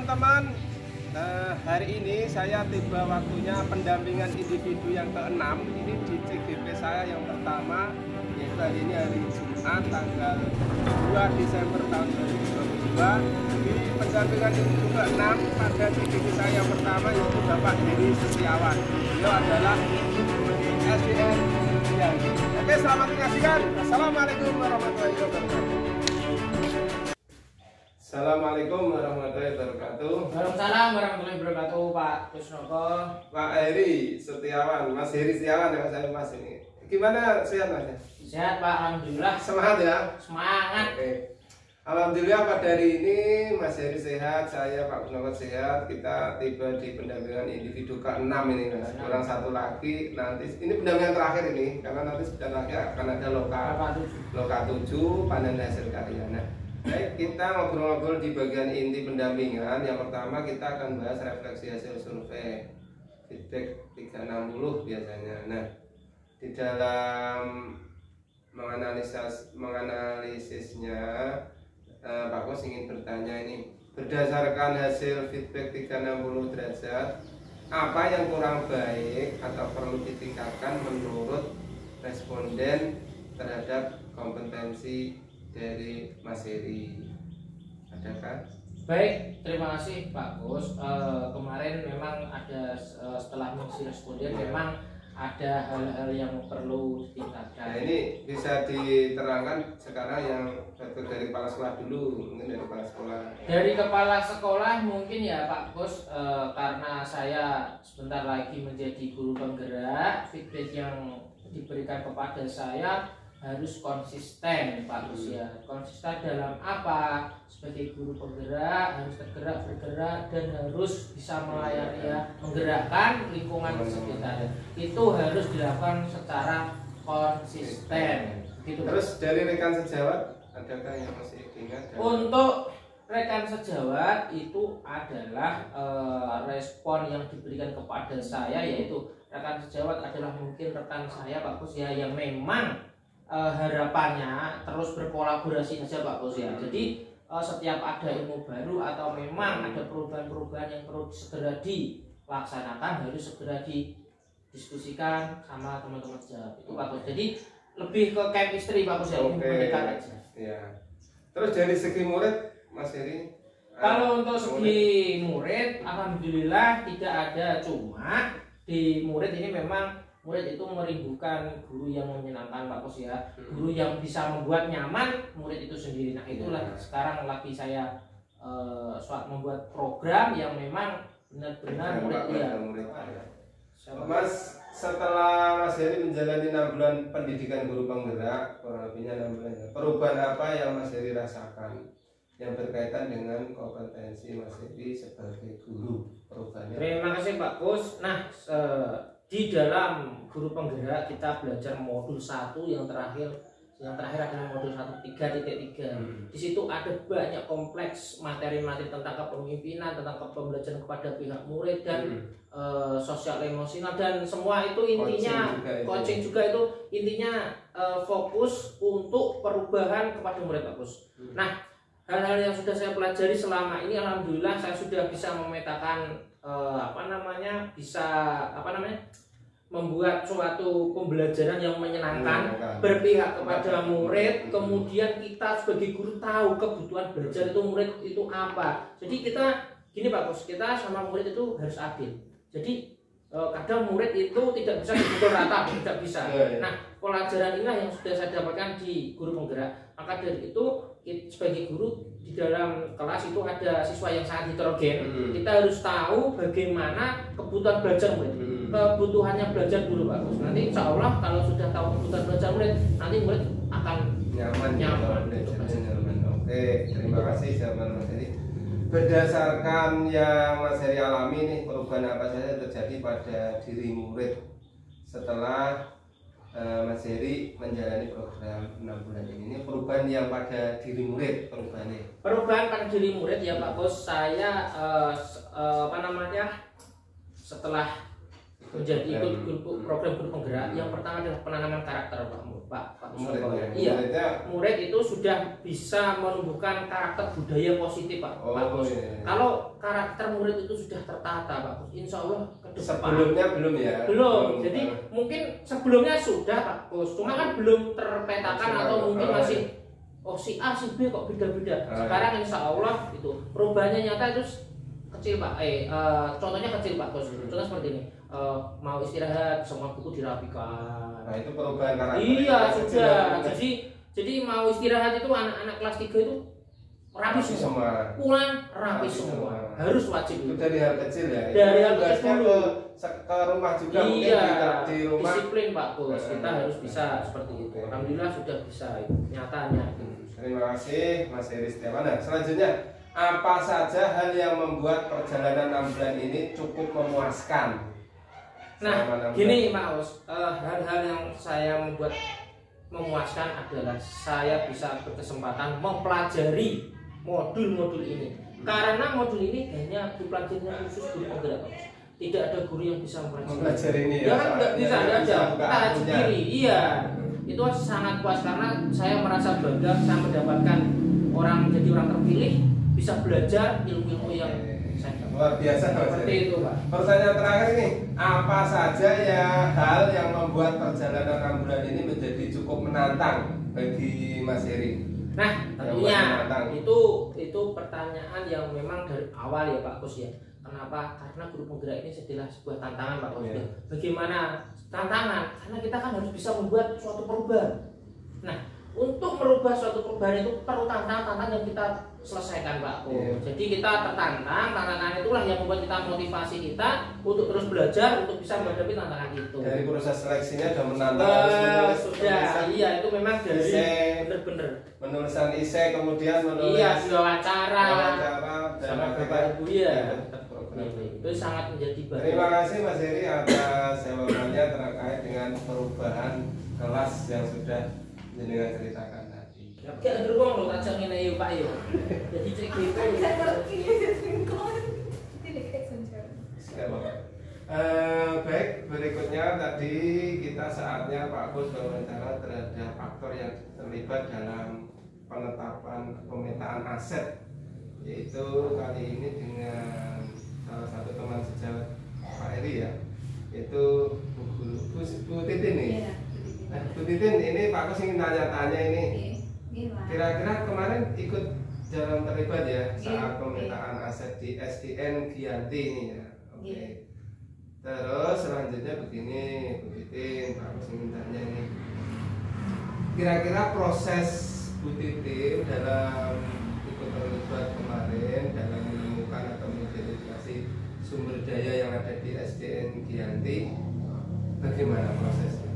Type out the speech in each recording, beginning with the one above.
teman-teman, hari ini saya tiba waktunya pendampingan individu yang ke-6. Ini di CGP saya yang pertama, yaitu hari ini hari Jumat tanggal 2 Desember tahun 2022. Di pendampingan individu ke-6 pada CGP saya yang pertama yaitu Bapak Heri Setiawan. Beliau adalah SDN. Oke, selamat menyaksikan. Assalamualaikum warahmatullahi wabarakatuh. Assalamualaikum warahmatullahi wabarakatuh. Waalaikumsalam warahmatullahi wabarakatuh, Pak Kusnoko. Pak Heri Setiawan, Mas Heri Setiawan ya saya Mas ini. Gimana sehat Mas? Sehat Pak, alhamdulillah. Semangat ya. Semangat. Oke. Alhamdulillah pada hari ini Mas Heri sehat, saya Pak Kusnoko sehat. Kita tiba di pendampingan individu ke-6 ini Mas. Kurang satu lagi nanti ini pendampingan terakhir ini karena nanti sebentar lagi akan ada loka 7 panen hasil karya. Nah, baik, kita ngobrol-ngobrol di bagian inti pendampingan. Yang pertama kita akan bahas refleksi hasil survei feedback 360 biasanya. Nah, di dalam menganalisisnya Pak Bos ingin bertanya ini, berdasarkan hasil feedback 360 derajat, apa yang kurang baik atau perlu ditingkatkan menurut responden terhadap kompetensi dari Mas Heri? Adakah? Baik, terima kasih Pak Gus. Kemarin memang ada setelah mengisi responden memang ada hal-hal yang perlu ditingkatkan. Nah, ini bisa diterangkan sekarang yang dari kepala sekolah dulu, mungkin dari kepala sekolah. Dari kepala sekolah mungkin ya Pak Gus, karena saya sebentar lagi menjadi guru penggerak, feedback yang diberikan kepada saya harus konsisten Pak Gus ya. Konsisten dalam apa? Sebagai guru penggerak harus bergerak dan harus bisa melayani ya, menggerakkan lingkungan sekitar. Itu harus dilakukan secara konsisten. Gitu. Terus dari rekan sejawat adakah yang masih ingat? Untuk rekan sejawat itu adalah respon yang diberikan kepada saya, yaitu rekan sejawat adalah mungkin rekan saya Pak Gus ya, yang memang harapannya terus berkolaborasi saja Pak Bos ya. Jadi setiap ada ilmu baru atau memang ada perubahan-perubahan yang perlu segera dilaksanakan harus segera didiskusikan sama teman-teman sejawat itu Pak Bos. Jadi lebih ke chemistry Pak Bos ya, lebih mendekat aja. Ya. Terus dari segi murid Mas Heri? Kalau untuk segi murid, alhamdulillah tidak ada, cuma di murid ini memang murid itu merindukan guru yang menyenangkan Pak Bos ya, guru yang bisa membuat nyaman murid itu sendiri. Nah itulah sekarang lagi saya membuat program yang memang benar-benar murid ya. Mas, setelah Mas Heri menjalani 6 bulan pendidikan guru penggerak, kurang lebihnya 6 bulan, perubahan apa yang Mas Heri rasakan yang berkaitan dengan kompetensi Mas Heri sebagai guru? Perubahannya? Terima kasih Pak Bos. Nah, di dalam guru penggerak kita belajar modul 1 yang terakhir adalah modul 1.3.3. Di situ ada banyak kompleks materi-materi tentang kepemimpinan, tentang pembelajaran kepada pihak murid dan sosial emosional, dan semua itu intinya coaching juga itu intinya fokus untuk perubahan kepada murid Pak Bos. Nah, hal-hal yang sudah saya pelajari selama ini alhamdulillah saya sudah bisa memetakan membuat suatu pembelajaran yang menyenangkan, berpihak kepada murid. Kemudian kita sebagai guru tahu kebutuhan belajar itu murid itu apa. Jadi kita gini Pak Bos, kita sama murid itu harus adil. Jadi kadang murid itu tidak bisa dipukul rata, tidak bisa. Nah, pelajaran inilah yang sudah saya dapatkan di guru penggerak. Maka dari itu sebagai guru di dalam kelas itu ada siswa yang sangat heterogen. Kita harus tahu bagaimana kebutuhan belajar murid, kebutuhannya belajar dulu Pak Bos. Nanti insya Allah kalau sudah tahu kebutuhan belajar murid, nanti murid akan nyaman. Oke, terima kasih jawaban Mas Heri. Berdasarkan yang Mas Heri alami nih, perubahan apa saja terjadi pada diri murid setelah Mas Heri menjalani program 6 bulan ini? Perubahan yang pada diri murid, perubahan pada diri murid ya Pak Bos. Saya setelah menjadi ikut program guru penggerak. Yang pertama adalah penanaman karakter Pak Mustofa. Iya, murid itu sudah bisa menumbuhkan karakter budaya positif Pak. Iya. Kalau karakter murid itu sudah tertata Pak, insya Allah ke depan. Sebelumnya belum ya? Belum. Jadi mungkin sebelumnya sudah Pak Kus, cuma kan belum terpetakan atau mungkin masih si A si B kok beda-beda. Sekarang insya Allah itu perubahannya nyata itu kecil Pak. Contohnya kecil Pak Kus. Contohnya seperti ini. Mau istirahat semua buku dirapikan. Nah itu perubahan karakter. Iya sudah. Jadi mau istirahat itu anak-anak kelas 3 itu rapi semua. Pulang rapi semua. Harus wajib itu dari hal kecil ya. Dari hal kecil dulu. Ke rumah juga iya, mungkin di rumah. Disiplin Pak Kus. Kita harus bisa seperti itu. Alhamdulillah sudah bisa nyatanya. Terima kasih Mas Heri Setiawan. Nah, selanjutnya apa saja hal yang membuat perjalanan 6 bulan ini cukup memuaskan? Nah, gini Mas, hal-hal yang saya membuat memuaskan adalah saya bisa berkesempatan mempelajari modul-modul ini. Karena modul ini hanya dipelajarinya khusus guru penggerak. Tidak ada guru yang bisa mempelajari ini ya. Nggak bisa, ada. Kita aja sendiri. Iya. Itu sangat puas karena saya merasa bangga saya mendapatkan menjadi orang terpilih, bisa belajar ilmu-ilmu yang luar biasa seperti itu Pak. Pertanyaan terakhir ini, apa saja ya hal yang membuat perjalanan 6 bulan ini menjadi cukup menantang bagi Mas Heri? Nah tentunya itu pertanyaan yang memang dari awal ya Pak Kus ya. Kenapa? Karena guru penggerak ini adalah sebuah tantangan Pak Kus. Yeah. Bagaimana tantangan? Karena kita kan harus bisa membuat suatu perubahan. Nah untuk merubah suatu perubahan itu perlu tantangan yang kita selesaikan Pak Kus. Yeah. Jadi kita tertantang, tantangan itulah yang membuat kita motivasi kita untuk terus belajar untuk bisa menghadapi tantangan itu. Dari proses seleksinya sudah menantang sudah, iya itu memang dari bener-bener penulisan esai kemudian menulis wawancara sama Bapak Ibu ya. Itu sangat menjadi bagian. Terima kasih Mas Heri atas jawabannya terkait dengan perubahan kelas yang sudah jenengan ceritakan tadi. Ya, kayak beruang loh, tak ngene yuk Pak yuk. Jadi cek gitu. Baik, berikutnya tadi kita saatnya Pak Kus berbicara terhadap faktor yang terlibat dalam penetapan pemetaan aset, yaitu kali ini dengan salah satu teman sejawat Pak Heri ya, yaitu Bu Titin nih. Nah, Bu Titin, ini Pak Kus ingin tanya-tanya ini. Kira-kira kemarin ikut dalam terlibat ya saat pemetaan aset di SDN Giyanti ini ya. Oke. Terus selanjutnya begini, Bu Titin, Pak Kus ingin tanya ini. Kira-kira proses Bu Titin dalam ikut terlibat kemarin dalam menemukan atau mengidentifikasi sumber daya yang ada di SDN Giyanti, bagaimana prosesnya?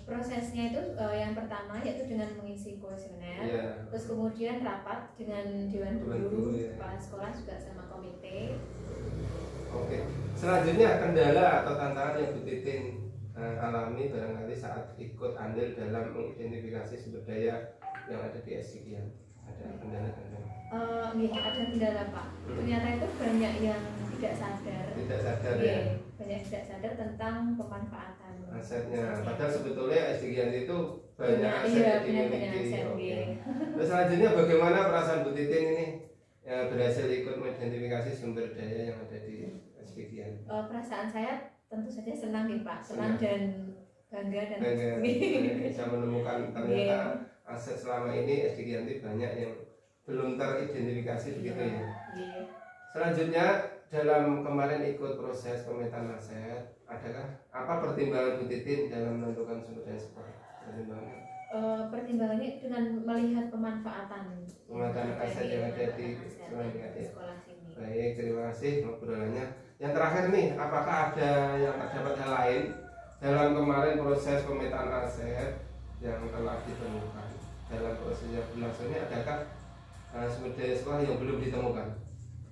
Prosesnya itu yang pertama yaitu dengan mengisi kuesioner, terus kemudian rapat dengan Dewan Guru, kepala sekolah juga sama komite. Oke. Selanjutnya kendala atau tantangan yang Bu Titin alami barangkali saat ikut andil dalam mengidentifikasi sumber daya yang ada di SDN Giyanti. Ada kendala-kendala? Ada kendala Pak. Ternyata itu banyak yang tidak sadar. Tidak sadar ya. Banyak yang tidak sadar tentang pemanfaatan asetnya. Padahal sebetulnya SDN Giyanti itu banyak aset yang dimiliki. Terus selanjutnya bagaimana perasaan Bu Titin ini berhasil ikut mengidentifikasi sumber daya yang ada di SDN Giyanti? Perasaan saya tentu saja senang nih Pak, senang dan bangga dan bisa menemukan ternyata aset selama ini SDN Giyanti banyak yang belum teridentifikasi begitu ya. Selanjutnya dalam kemarin ikut proses pemetaan aset, adakah apa pertimbangan Bu Titin dalam menentukan sumber daya sekolah? Pertimbangannya dengan melihat pemanfaatan aset yang ada di sekolah sini. Baik, terima kasih obrolannya. Yang terakhir nih, apakah ada yang terdapat hal lain dalam kemarin proses pemetaan aset yang telah ditemukan dalam proses yang berlangsung ini? Adakah sumber daya sekolah yang belum ditemukan?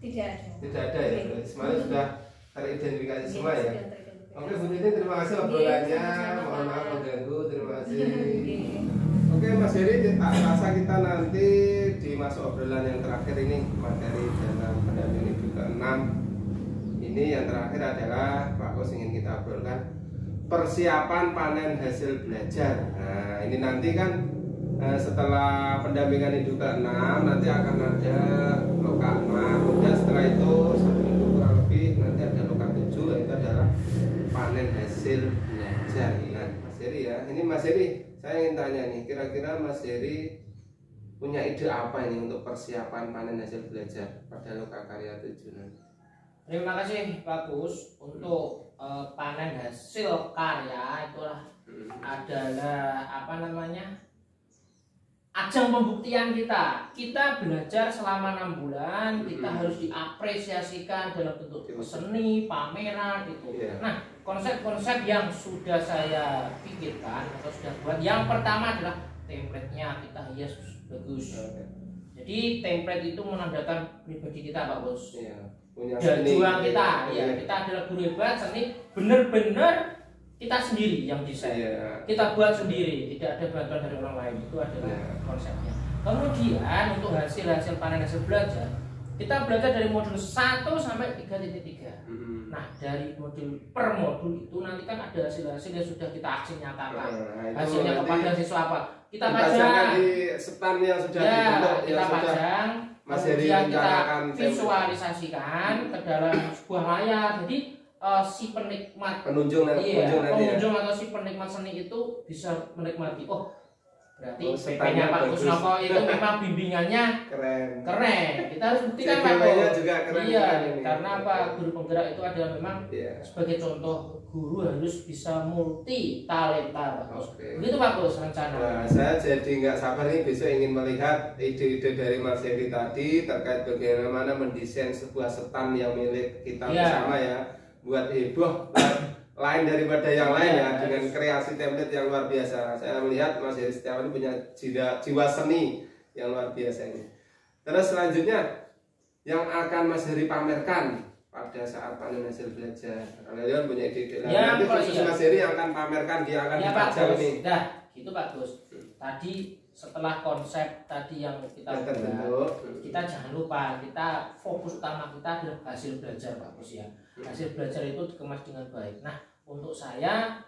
Tidak ada. Tidak ada ya, berarti semuanya sudah teridentifikasi semua ya. Oke Bu Titin, terima kasih obrolannya. Mohon maaf mengganggu, terima kasih. Oke Mas Heri, tak rasa kita nanti di masuk obrolan yang terakhir ini materi dalam pendampingan ibu ke-6. Ini yang terakhir adalah Pak Kus ingin kita obrolkan, persiapan panen hasil belajar. Nah ini nanti kan setelah pendampingan Induk ke-6 nanti akan ada loka 6, kemudian setelah itu 1 minggu kurang lebih nanti ada loka 7, itu adalah panen hasil belajar. Nah Mas Heri ya, ini Mas Heri saya ingin tanya nih, kira-kira Mas Heri punya ide apa ini untuk persiapan panen hasil belajar pada loka karya 7 nanti? Terima kasih Pak Gus. Untuk panen hasil karya itulah adalah apa namanya, ajang pembuktian kita. Kita belajar selama 6 bulan, kita harus diapresiasikan dalam bentuk seni, pameran gitu. Nah, konsep-konsep yang sudah saya pikirkan atau sudah buat, yang pertama adalah template-nya kita hias bagus. Jadi template itu menandakan pribadi kita Pak Bos. Dan juang kita, kita adalah guru hebat seni, benar-benar kita sendiri yang desain, kita buat sendiri, tidak ada bantuan dari orang lain. Itu adalah konsepnya. Kemudian untuk hasil panen hasil belajar, kita belajar dari modul 1 sampai 3.3. Nah dari modul per modul itu nanti kan ada hasil-hasil yang sudah kita aksi nyatakan. Hasilnya kepada siswa apa? Kita pajang di stand yang sudah dibentuk, kita pajang, kemudian kita visualisasikan ke dalam sebuah layar. Jadi si penikmat penunjung atau si penikmat seni itu bisa menikmati, oh berarti PP-nya Pak Kusnoko itu memang bimbingannya keren. Kita harus buktikan Pak Gus. Karena apa, guru penggerak itu adalah memang sebagai contoh guru harus bisa multi talenta Pak Gus. Begitu Pak Gus rencana. Nah, saya jadi nggak sabar nih besok ingin melihat ide-ide dari Mas Heri tadi terkait bagaimana mendesain sebuah stand yang milik kita bersama ya, buat heboh lain daripada yang lain ya, dengan kreasi template yang luar biasa. Saya melihat Mas Heri Setiawan punya jiwa seni yang luar biasa ini. Terus selanjutnya yang akan Mas Heri pamerkan pada saat panen hasil belajar. Kalian punya ide nanti khusus Mas Heri yang akan pamerkan, dia akan dipajang ini. Nah, gitu Pak Gus. Tadi setelah konsep tadi yang kita buat, kita jangan lupa, kita fokus utama kita adalah hasil belajar Pak Gus ya. Hasil belajar itu dikemas dengan baik. Nah, untuk saya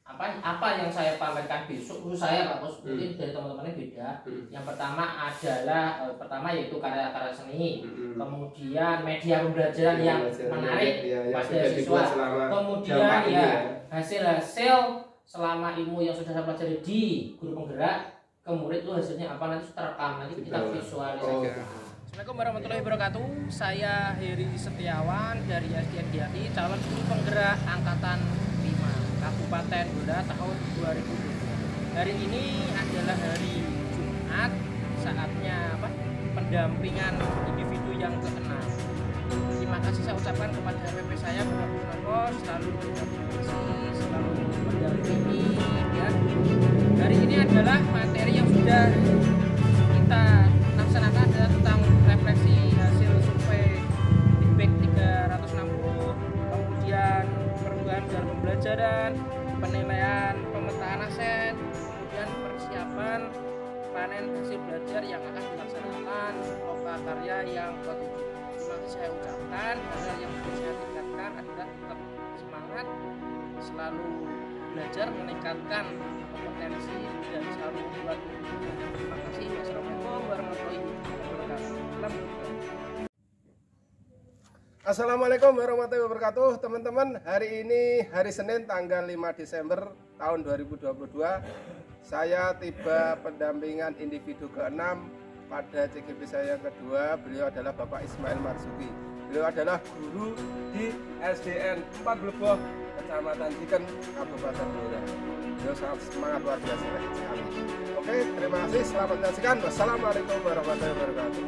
apa yang saya pamerkan besok, khusus saya Pak Gus, mungkin dari teman-temannya beda. Yang pertama adalah yaitu karya-karya seni, kemudian media pembelajaran yang menarik pada siswa, kemudian hasil-hasil selama ilmu yang sudah saya pelajari di guru penggerak ke murid itu hasilnya apa, nanti terekam, nanti kita visualisasikan. Assalamualaikum warahmatullahi wabarakatuh. Saya Heri Setiawan dari SDN GAI, calon guru penggerak angkatan 5 Kabupaten Blora tahun 2020. Hari ini adalah hari Jumat, saatnya pendampingan individu yang ke-6. Terima kasih saya ucapkan kepada RPP saya Bapak Kusnoko, selalu berkomunikasi, selalu mendampingi ya. Hari ini adalah materi yang sudah kita laksanakan adalah tentang refleksi hasil survei feedback 360, kemudian perubahan dalam pembelajaran, penilaian pemetaan aset, kemudian persiapan panen hasil belajar yang akan dilaksanakan loka karya yang ke-7. Terima kasih saya ucapkan, hal yang perlu saya tingkatkan adalah tetap semangat, selalu belajar, meningkatkan kompetensi dan selalu membuat. Terima kasih. Wassalamualaikum warahmatullahi wabarakatuh. Assalamualaikum warahmatullahi wabarakatuh. Teman-teman, hari ini hari Senin tanggal 5 Desember tahun 2022. Saya tiba pendampingan individu ke-6 pada CGP saya kedua. Beliau adalah Bapak Ismail Marzuki. Beliau adalah guru di SDN 4 Bleboh, Kecamatan Ciken, Kabupaten Blora. Beliau sangat semangat, luar biasa sekali. Oke, terima kasih. Selamat menyaksikan. Wassalamualaikum warahmatullahi wabarakatuh.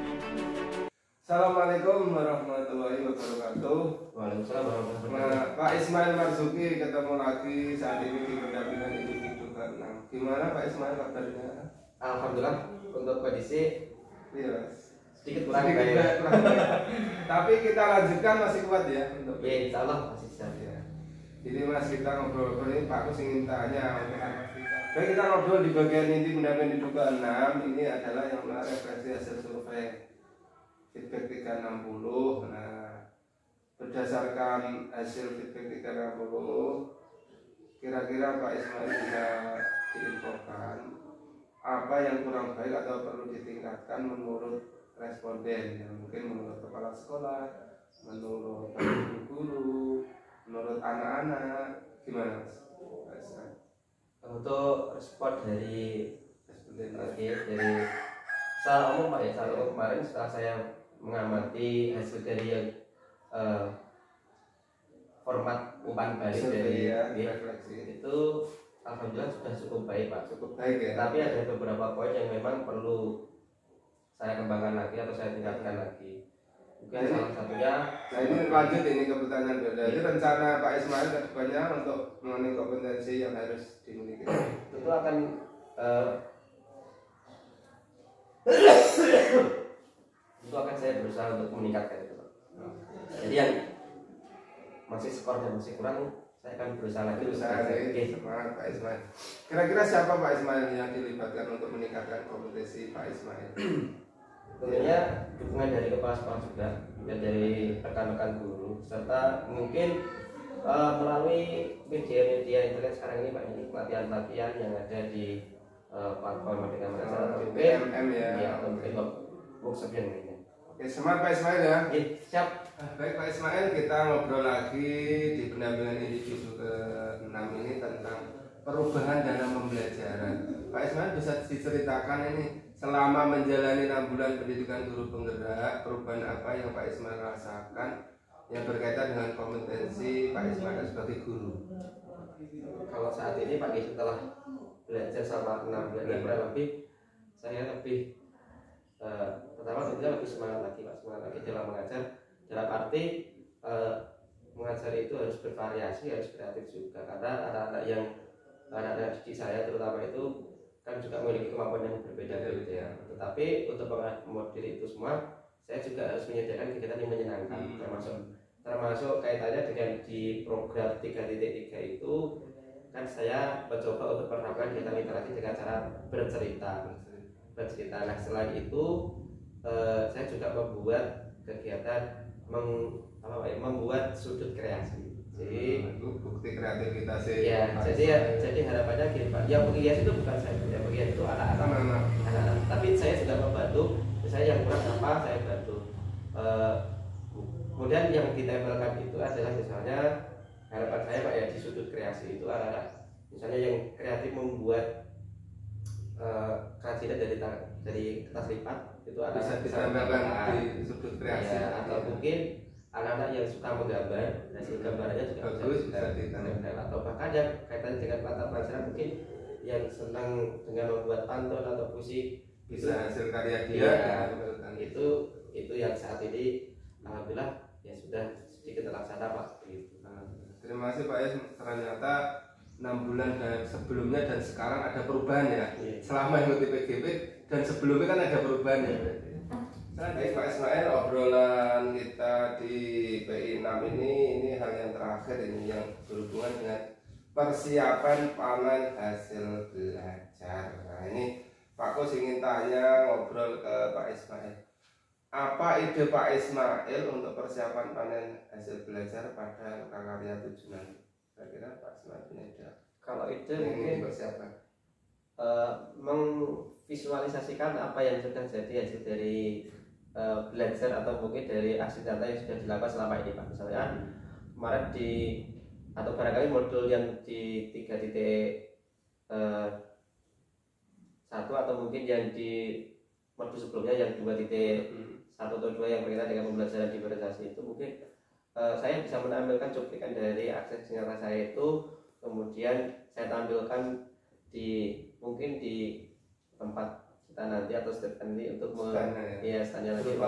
Assalamualaikum warahmatullahi wabarakatuh. Waalaikumsalam warahmatullahi wabarakatuh. Nah, Pak Ismail Marzuki ketemu lagi saat ini di pendampingan individu ke-6. Gimana Pak Ismail kabarnya? Alhamdulillah untuk kondisi sedikit kurang baik. Tapi kita lanjutkan, masih kuat ya untuk insya Allah masih siap ya. Jadi Mas, kita ngobrol ini Pak Kus ingin tanya. Baik, kita ngobrol di bagian inti pendampingan individu ke-6. Ini adalah yang refleksi hasil survei feedback 360. Nah, berdasarkan hasil feedback 360, kira-kira Pak Ismail bisa diinfokan apa yang kurang baik atau perlu ditingkatkan menurut responden, ya, mungkin menurut kepala sekolah, menurut guru, menurut anak-anak, gimana Mas? Untuk respon dari secara umum Pak ya, secara umum kemarin setelah saya mengamati hasil dari yang format umpan balik dari refleksi itu, alhamdulillah sudah cukup baik Pak. Cukup baik ya. Tapi ada beberapa poin yang memang perlu saya kembangkan lagi atau saya tingkatkan lagi. Mungkin salah satunya. Nah ini lanjut ini ke pertanyaan beda. Jadi rencana Pak Ismail ke depannya untuk mengenai kompetensi yang harus dimiliki. Itu akan itu akan saya berusaha untuk meningkatkan itu Pak. Jadi yang masih skornya masih kurang, saya akan berusaha lagi. Semangat Pak Ismail. Kira-kira siapa Pak Ismail yang dilibatkan untuk meningkatkan kompetensi Pak Ismail? Tentunya dukungan dari kepala sekolah juga, dan dari rekan-rekan guru, serta mungkin melalui media-media internet sekarang ini Pak, ini pelatihan-pelatihan yang ada di platform Merdeka Belajar BMM ya, mungkin workshop yang ini. Oke, semangat Pak Ismail ya. Siap. Baik Pak Ismail, kita ngobrol lagi di pendampingan individu ke-6 ini tentang perubahan dalam pembelajaran. Pak Ismail bisa diceritakan ini selama menjalani 6 bulan pendidikan guru penggerak, perubahan apa yang Pak Ismail rasakan yang berkaitan dengan kompetensi Pak Ismail sebagai guru? Kalau saat ini Pak, setelah belajar selama 6 bulan kurang lebih, saya lebih pertama tentunya lebih semangat lagi Pak, semangat lagi dalam mengajar, dalam arti mengajar itu harus bervariasi, harus kreatif juga, karena anak-anak didik saya terutama itu kan juga memiliki kemampuan yang berbeda-beda ya. Tetapi untuk mengakomodir itu semua, saya juga harus menyediakan kegiatan yang menyenangkan, termasuk kaitannya dengan di program 3.3 itu kan saya mencoba untuk menerapkan kegiatan literasi dengan cara bercerita. Nah selain itu saya juga membuat kegiatan membuat sudut kreasi. Jadi bukti kreativitas ya. Jadi harapannya gini Pak, yang menghias itu bukan saya, yang menghias itu anak-anak. Tapi saya sudah membantu, saya yang kurang apa saya bantu. Kemudian yang ditempelkan itu adalah misalnya harapan saya Pak ya, di sudut kreasi itu anak-anak misalnya yang kreatif membuat kerajinan dari kertas lipat, itu bisa ditambahkan di sudut kreasi ya, atau mungkin anak-anak yang suka menggambar, hasil gambarannya juga bisa ditambahkan, atau bahkan yang kaitannya dengan mata pelajaran mungkin yang senang dengan membuat pantun atau puisi bisa hasil karya dia ya, itu yang saat ini alhamdulillah ya sudah sedikit terlaksana Pak gitu. Terima kasih Pak ya, ternyata 6 bulan dan sebelumnya dan sekarang ada perubahan ya. Selama mengikuti PGP dan sebelumnya kan ada perubahan ya. Baik Pak Ismail, obrolan kita di PI 6 ini hal yang terakhir ini yang berhubungan dengan persiapan panen hasil belajar. Nah ini Pak Kus ingin tanya, ngobrol ke Pak Ismail. Apa ide Pak Ismail untuk persiapan panen hasil belajar pada Lokakarya 7 nanti? Kira-kira Pak Ismail punya ide? Kalau ide mungkin persiapan memvisualisasikan apa yang sudah jadi hasil dari belajar atau mungkin dari aksi nyata yang sudah dilakukan selama ini Pak. Misalnya kemarin atau barangkali modul yang di 3.1 atau mungkin yang di modul sebelumnya yang 2.1 atau 2 yang berkaitan dengan pembelajaran diferensiasi itu mungkin saya bisa menampilkan cuplikan dari aksi nyata saya itu, kemudian saya tampilkan mungkin di tempat kita nanti atau statement ini untuk standnya lagi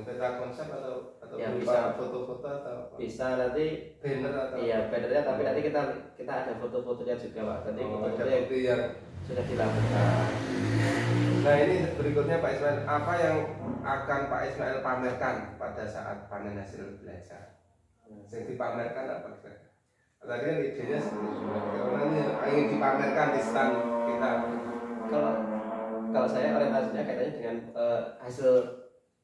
peta konsep atau ya, bisa foto-foto atau apa? Bisa nanti banner atau iya bannernya, tapi nanti kita ada foto-fotonya juga Pak. Nanti foto-foto yang sudah dilakukan. Nah ini berikutnya Pak Ismail, apa yang akan Pak Ismail pamerkan pada saat panen hasil belajar? Yang dipamerkan apa kira-kira? Tadi kan idenya sebenarnya ingin dipamerkan di stand kita. Kalau saya orientasinya kaitannya dengan hasil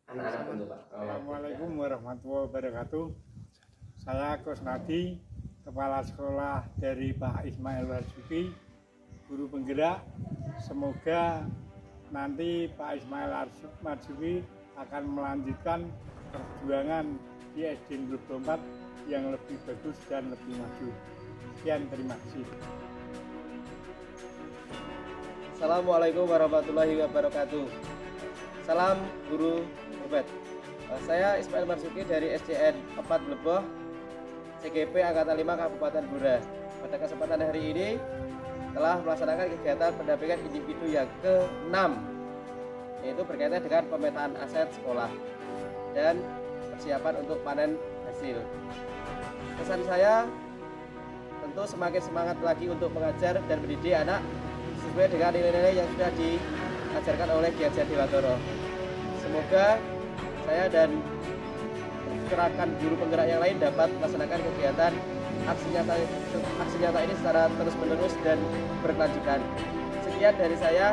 anak-anak itu Pak. Assalamualaikum warahmatullahi wabarakatuh. Saya Kusnadi, Kepala Sekolah dari Pak Ismail Marzuki, guru penggerak. Semoga nanti Pak Ismail Marzuki akan melanjutkan perjuangan di SD 24 yang lebih bagus dan lebih maju. Sekian, terima kasih. Assalamualaikum warahmatullahi wabarakatuh. Salam guru hebat. Saya Ismail Marzuki dari SDN 4 Bleboh, CGP Angkatan 5 Kabupaten Blora. Pada kesempatan hari ini telah melaksanakan kegiatan pendampingan individu yang ke-6, yaitu berkaitan dengan pemetaan aset sekolah dan persiapan untuk panen hasil. Pesan saya tentu semakin semangat lagi untuk mengajar dan mendidik anak sesuai dengan nilai-nilai yang sudah diajarkan oleh Ki Hajar Dewantara. Semoga saya dan gerakan guru penggerak yang lain dapat melaksanakan kegiatan aksi nyata ini secara terus-menerus dan berkelanjutan. Sekian dari saya,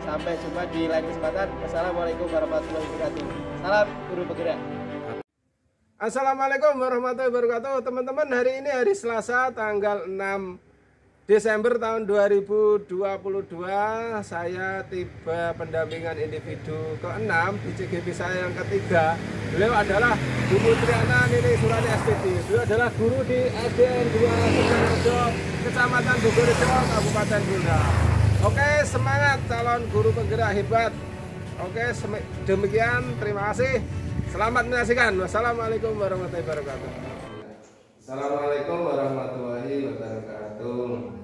sampai jumpa di lain kesempatan. Wassalamualaikum warahmatullahi wabarakatuh. Salam guru penggerak. Assalamualaikum warahmatullahi wabarakatuh. Teman-teman, hari ini hari Selasa tanggal 6 Desember tahun 2022, saya tiba pendampingan individu ke-6 di CGP saya yang ketiga. Beliau adalah Bu Putriana Nini Surani SPD. Beliau adalah guru di SDN 2 Sukorejo, Kecamatan Bogorejo, Kabupaten Blora. Oke, semangat calon guru penggerak hebat. Oke, demikian, terima kasih. Selamat menyaksikan. Wassalamualaikum warahmatullahi wabarakatuh. Assalamualaikum warahmatullahi wabarakatuh.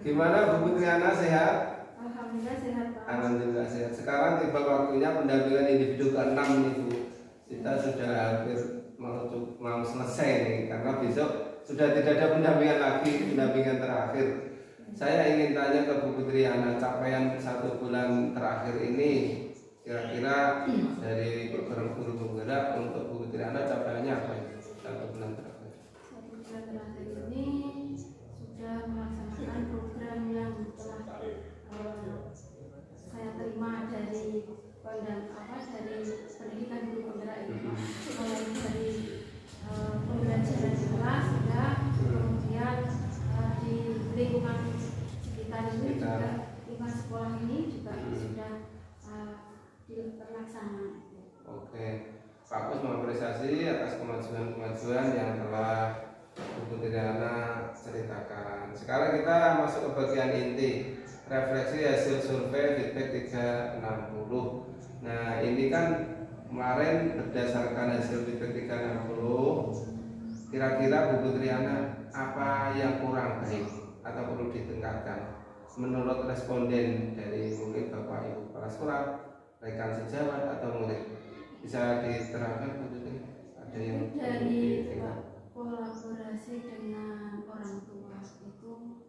Gimana Bu Putriana, sehat? Alhamdulillah sehat, Pak. Alhamdulillah sehat. Sekarang tiba waktunya pendampingan individu ke-6 nih Bu. Kita sudah hampir mau selesai nih, karena besok sudah tidak ada pendampingan lagi, pendampingan terakhir. Saya ingin tanya ke Bu Putriana, capaian 1 bulan terakhir ini kira-kira dari program guru penggerak untuk Bu Putriana capaiannya apa ya? 1 bulan terakhir. 1 bulan terakhir ini sudah melaksanakan program yang telah saya terima dari pendidikan guru penggerak ini, mulai dari pembelajaran di kelas sudah, kemudian di lingkungan sekitar ini juga, lingkungan sekolah ini juga sudah terlaksana. Oke, Pak Kus mengapresiasi atas kemajuan-kemajuan yang telah Bu Putriana ceritakan. Sekarang kita masuk ke bagian inti, refleksi hasil survei feedback 360. Nah, ini kan kemarin berdasarkan hasil feedback 360, kira-kira Bu Putriana apa yang kurang baik atau perlu ditingkatkan menurut responden dari mungkin Bapak Ibu kepala sekolah, rekan sejawat atau murid? Bisa diterangkan Bu Putri? Ada yang dari kolaborasi dengan orang tua itu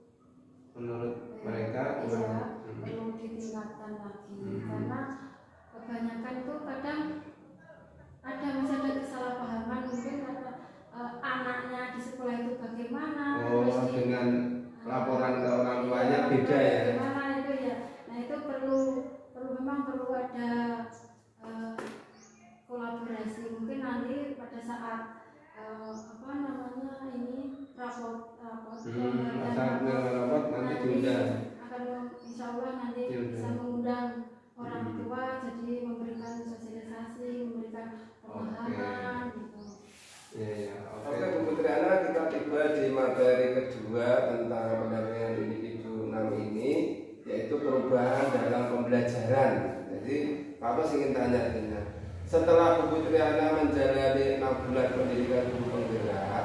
menurut mereka perlu ditingkatkan lagi, karena kebanyakan itu kadang masih ada kesalahpahaman, mungkin anaknya di sekolah itu bagaimana, dengan laporan ke orang tuanya beda ya. Bagaimana itu ya. Nah, itu memang perlu ada kolaborasi. Mungkin nanti pada saat raport nanti diundang. Akan insya Allah nanti bisa mengundang orang tua, jadi memberikan sosialisasi, memberikan pemahaman gitu. Ya. Oke, Bu Putriana, kita tiba di materi kedua tentang pendampingan individu 6 ini, yaitu perubahan dalam pembelajaran. Jadi Pak Bos ingin tanya, setelah Bu Putriana menjalani 6 bulan pendidikan guru penggerak,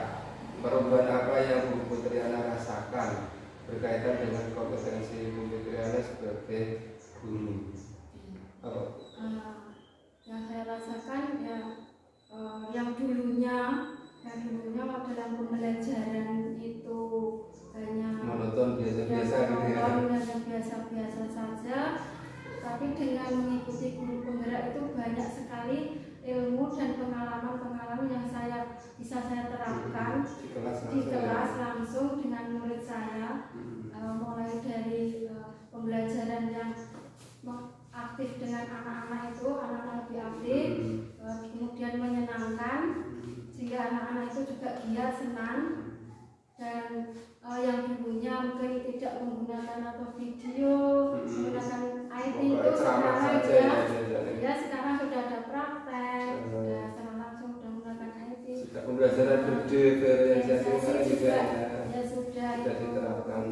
perubahan apa yang Bu Putriana rasakan berkaitan dengan kompetensi Bu Putriana sebagai guru? Yang saya rasakan yang dulunya dalam pembelajaran itu hanya monoton biasa saja, tapi dengan mengikuti guru penggerak itu banyak sekali ilmu dan pengalaman yang bisa saya terapkan di kelas langsung dengan murid saya, mulai dari pembelajaran yang aktif dengan anak-anak itu, anak-anak lebih aktif, kemudian menyenangkan, sehingga anak-anak itu juga giat, senang. Dan yang dulunya mungkin tidak menggunakan atau video, menggunakan IT itu sekarang ya sekarang sudah ada praktek, sudah secara langsung sudah menggunakan IT. Sudah pembelajaran berdiferensiasi juga ya sudah diterapkan.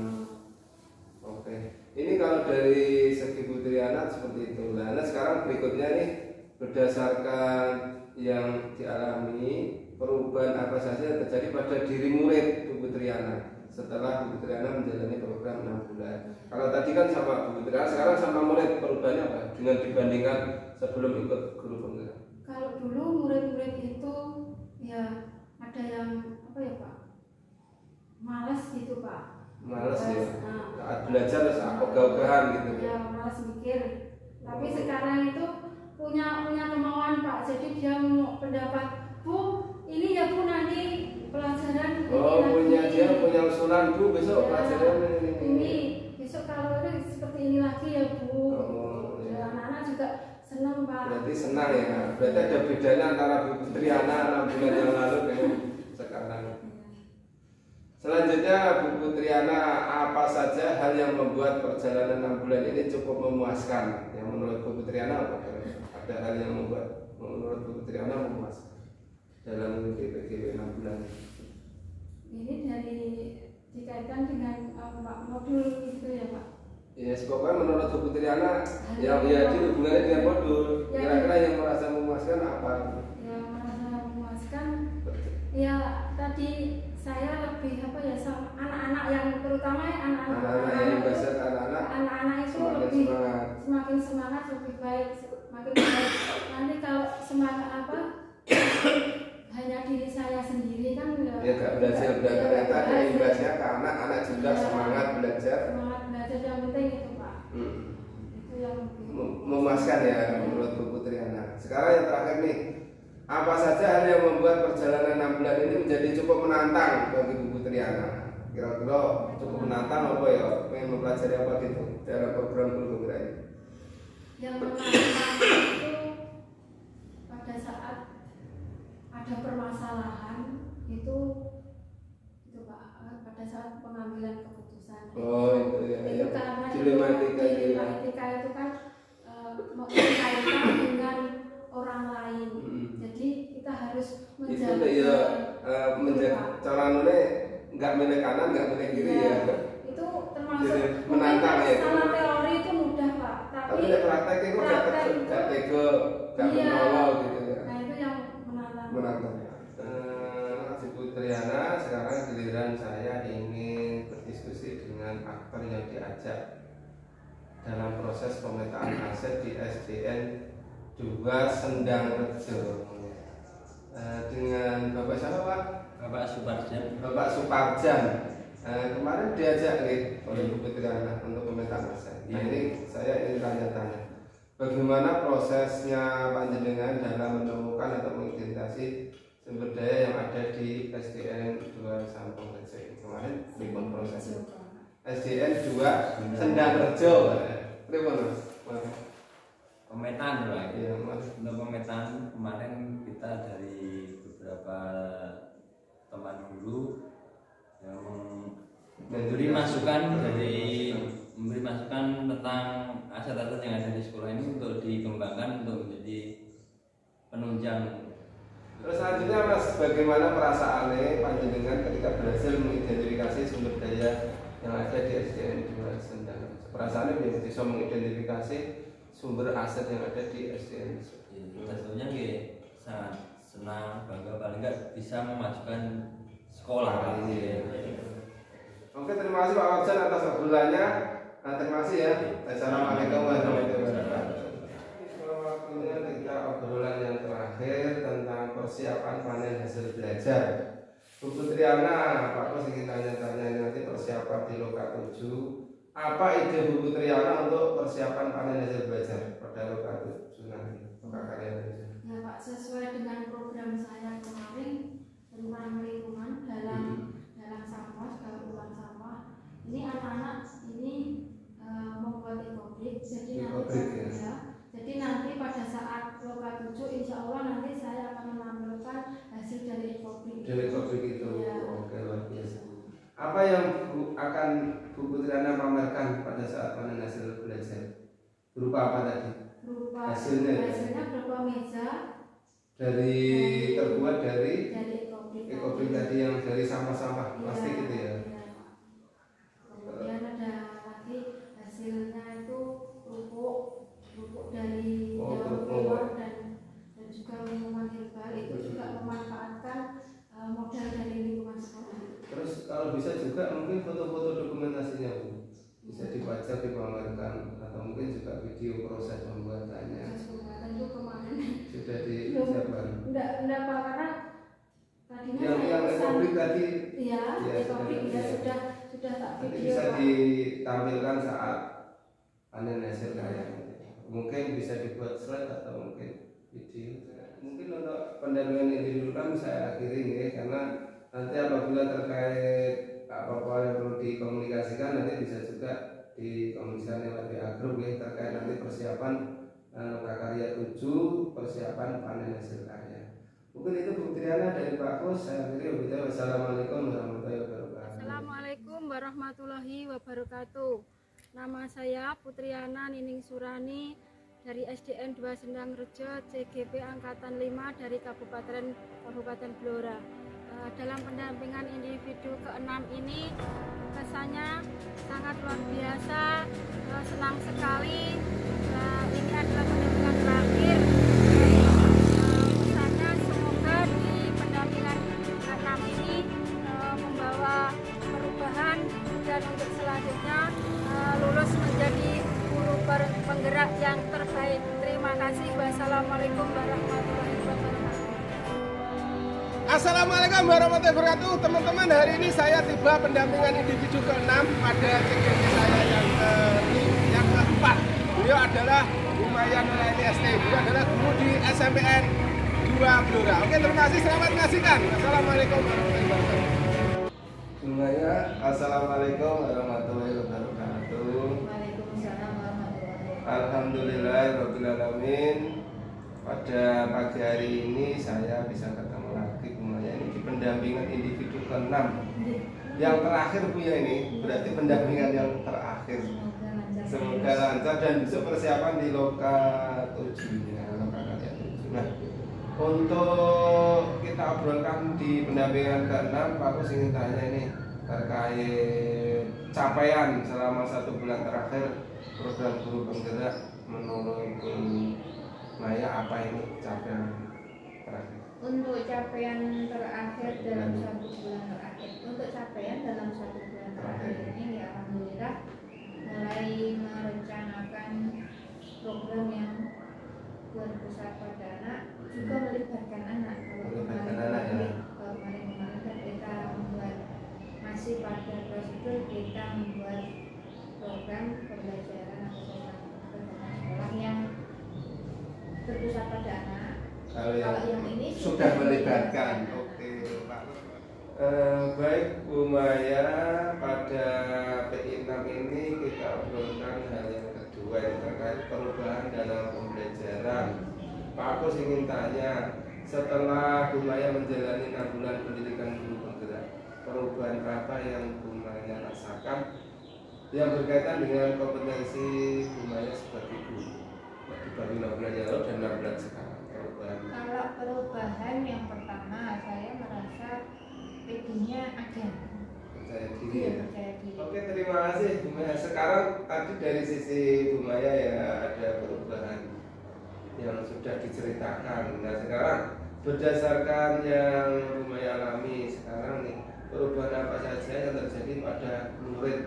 Oke, ini kalau dari segi Bu Triana seperti itu. Nah, sekarang berikutnya nih berdasarkan yang dialami, perubahan apa saja yang terjadi pada diri murid Bu Triana setelah Bu Triana menjalani program 6 bulan. Kalau tadi kan sama Bu Triana, sekarang sama murid, perubahannya apa dengan dibandingkan sebelum ikut guru penggerak? Kalau dulu murid-murid itu ya ada yang apa ya Pak, malas gitu Pak, malas ya, saat belajar saat ogah-ogahan gitu ya, malas mikir. Tapi sekarang itu punya kemauan Pak, jadi dia mau pendapat, Bu ini ya Bu nanti pelajaran dia punya usulan, Bu besok ya, pelajaran ini besok kalau ini seperti ini lagi ya Bu. Ya, anak-anak juga senang Pak. Berarti senang ya, berarti ada bedanya antara Bu Triana 6 bulan yang lalu dengan sekarang. Selanjutnya Bu Triana, apa saja hal yang membuat perjalanan 6 bulan ini cukup memuaskan? Yang menurut Bu Triana apa? Ada hal yang membuat menurut Bu Triana memuaskan dalam PPGW 6 bulan? Ini dari dikaitkan dengan modul itu ya Pak. Ya, pokoknya menurut Bu Triana yang ya hubungannya dengan modul, kira-kira yang merasa memuaskan apa? Yang merasa memuaskan, ya tadi saya lebih apa ya, anak-anak yang terutama anak-anak itu lebih semakin semangat, lebih baik, semakin baik. Nanti kalau semangat apa hanya diri saya sendiri kan ya gak belajar ternyata ada imbasnya ke anak juga ya, semangat belajar yang penting itu Pak. Itu yang memuaskan ya menurut Bu Triana. Sekarang yang terakhir nih, apa saja hal yang membuat perjalanan 6 bulan ini menjadi cukup menantang bagi Bu Triana? Kira-kira cukup menantang apa ya? Pengen mempelajari apa gitu dalam program guru penggerak ini? Yang menantang itu pada saat ada permasalahan itu Pak, pada saat pengambilan keputusan. Oh itu ya. Itu karena dilematika itu kan berkaitan dengan orang lain. Jadi kita harus menjaga. Itu ya menjaga cara nune nggak milih kanan nggak milih kiri ya. Itu termasuk menantang ya. Sama teori itu mudah Pak, tapi praktek itu nggak tega, nggak menolong gitu ya. Nah itu yang menantang. Bu Triana, sekarang giliran saya ingin berdiskusi dengan aktor yang diajak dalam proses pemetaan aset di SDN 2 Sendang Rejo dengan Bapak siapa Pak? Bapak Suparjan. Bapak Suparjan. Kemarin diajak nih oleh Bu Triana untuk pemetaan aset. Nah ini saya ingin tanya-tanya, bagaimana prosesnya panjenengan dalam menemukan atau mengidentifikasi sumber daya yang ada di SDN 2 Sampang Rejo ini? Kemarin bagaimana prosesnya? SDN 2 Sendang Rejo. Bagaimana? Pemetaan Pak. Iya, untuk pemetaan kemarin kita dari beberapa teman guru yang memberi masukan tentang aset-aset yang ada di sekolah ini untuk dikembangkan untuk menjadi penunjang. Terus selanjutnya Mas, bagaimana perasaannya panjenengan ketika berhasil mengidentifikasi sumber daya yang ada di SDN 2 Sendang? Perasaannya bisa mengidentifikasi sumber aset yang ada di SDN. Tentunya sangat senang, bangga, paling nggak bisa memajukan sekolah ini. Oke, terima kasih Pak Warjan atas obrolannya. Terima kasih ya. Assalamualaikum warahmatullahi wabarakatuh. Waktunya kita obrolan yang terakhir tentang persiapan panen hasil belajar. Bu Triana, Pak Bos ingin tanya-tanya nanti persiapan di Loka 7. Apa ide Bu Triana untuk persiapan panen hasil belajar pada Loka 7 nanti? Loka Karya Indonesia. Ya Pak, sesuai dengan program saya kemarin tentang lingkungan dalam sampah, dalam sampah. Ini anak-anak ini membuat ekobrik. Jadi nanti pada saat Loka 7 insya Allah nanti saya akan menampilkan hasil dari ekobrik. Dari ekobrik itu, Ya. oke, luar biasa. Apa yang akan Bu Putriana pamerkan pada saat panen hasil belajar? Berupa apa tadi? Berupa Hasilnya berupa meja terbuat dari ekobrik. ekobrik tadi yang dari sampah-sampah Iya, plastik gitu ya. iya. Kemudian ada lagi hasilnya itu pupuk dari daun kelor dan juga minuman herbal itu juga memanfaatkan modal dari lingkungan sekolah. Terus kalau bisa juga mungkin foto-foto dokumentasinya Bu, bisa dipajang, dipamerkan, atau mungkin juga video proses pembuatannya Tentu kemarin sudah disiapkan. enggak Pak, karena tadinya Yang ekobrik tadi, iya, ya, ekobrik sudah, ya sudah tak nanti video bisa Pak. ditampilkan saat panen hasil karya. Mungkin bisa dibuat slide atau mungkin video. Mungkin untuk pendampingan individu kan saya akhiri ya, karena nanti apabila terkait apa-apa yang perlu dikomunikasikan nanti bisa juga dikomunikasikan lewat WA group ya, terkait nanti persiapan prakarya 7, persiapan panen hasil karya. Mungkin itu Bu Putriana dari Pak Kus. Saya akhiri. Wassalamualaikum warahmatullahi wabarakatuh. Assalamualaikum warahmatullahi wabarakatuh. Nama saya Putriana Nining Surani dari SDN 2 Sendang Rejo, CGP Angkatan 5 dari Kabupaten Blora. Dalam pendampingan individu ke-6 ini kesannya sangat luar biasa, senang sekali. Ini adalah pendampingan terakhir. Kesannya semoga di pendampingan ke-6 ini membawa perubahan dan untuk selanjutnya lulus menjadi guru penggerak yang terbaik. Terima kasih. Wassalamualaikum warahmatullahi wabarakatuh. Assalamualaikum warahmatullahi wabarakatuh. Teman-teman, hari ini saya tiba pendampingan individu ke-6 pada CGP saya yang keempat. Beliau adalah Bu Maya Nuraini ST. Beliau adalah guru di SMPN 2 Blora. Oke, terima kasih, selamat menyaksikan. Assalamualaikum warahmatullahi wabarakatuh. Bu Maya, assalamualaikum warahmatullahi wabarakatuh. Waalaikumsalam warahmatullahi wabarakatuh. Alhamdulillahirabbil alamin. Pada pagi hari ini saya bisa ketemu lagi Bu Maya ini di pendampingan individu ke-6. Yang terakhir Bu ya, ini berarti pendampingan yang terakhir. Semoga lancar dan besok persiapan di Loka 7-nya, Loka Karya 7. Nah, untuk kita obrolkan di pendampingan ke-6, Pak Kus ingin tanya ini terkait capaian selama 1 bulan terakhir program guru penggerak menurut Bu Maya, apa ini capaian terakhir? Untuk capaian terakhir dalam 1 bulan terakhir, untuk capaian dalam 1 bulan terakhir ini ya alhamdulillah mulai merencanakan program yang berpusat pada anak, juga melibatkan anak. Kalau kemarin kan kita membuat masih pada prosedur, kita membuat program pembelajaran atau program sekolah yang berpusat pada anak. Kalau yang ini sudah melibatkan, oke Pak. Baik Bu Maya, pada PI 6 ini kita obrolkan hal yang kedua yang terkait perubahan dalam pembelajaran. Pak Kus ingin tanya, setelah Bu Maya menjalani 6 bulan pendidikan guru penggerak, perubahan apa yang Bu Maya rasakan yang berkaitan dengan kompetensi Bu Maya sebagai guru dibanding 6 bulan yang lalu dan 6 bulan sekarang? Kalau perubahan yang pertama, saya merasa PD-nya ada. Percaya diri ya? Percaya diri. Oke, terima kasih Bu Maya. Sekarang tadi dari sisi Bu Maya ya ada perubahan yang sudah diceritakan. Nah sekarang berdasarkan yang Bu Maya alami sekarang nih, perubahan apa saja yang terjadi pada murid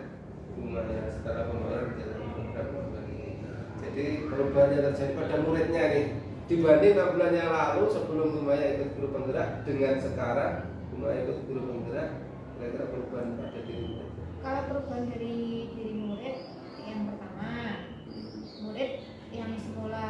Bu Maya setelah Bu Maya menjalani program ini? Jadi perubahan yang terjadi pada muridnya nih dibanding 6 bulan yang lalu sebelum Bu Maya ikut guru penggerak dengan sekarang Bu Maya ikut guru penggerak, kira-kira perubahan pada diri murid? Kalau perubahan dari diri murid, yang pertama, murid yang semula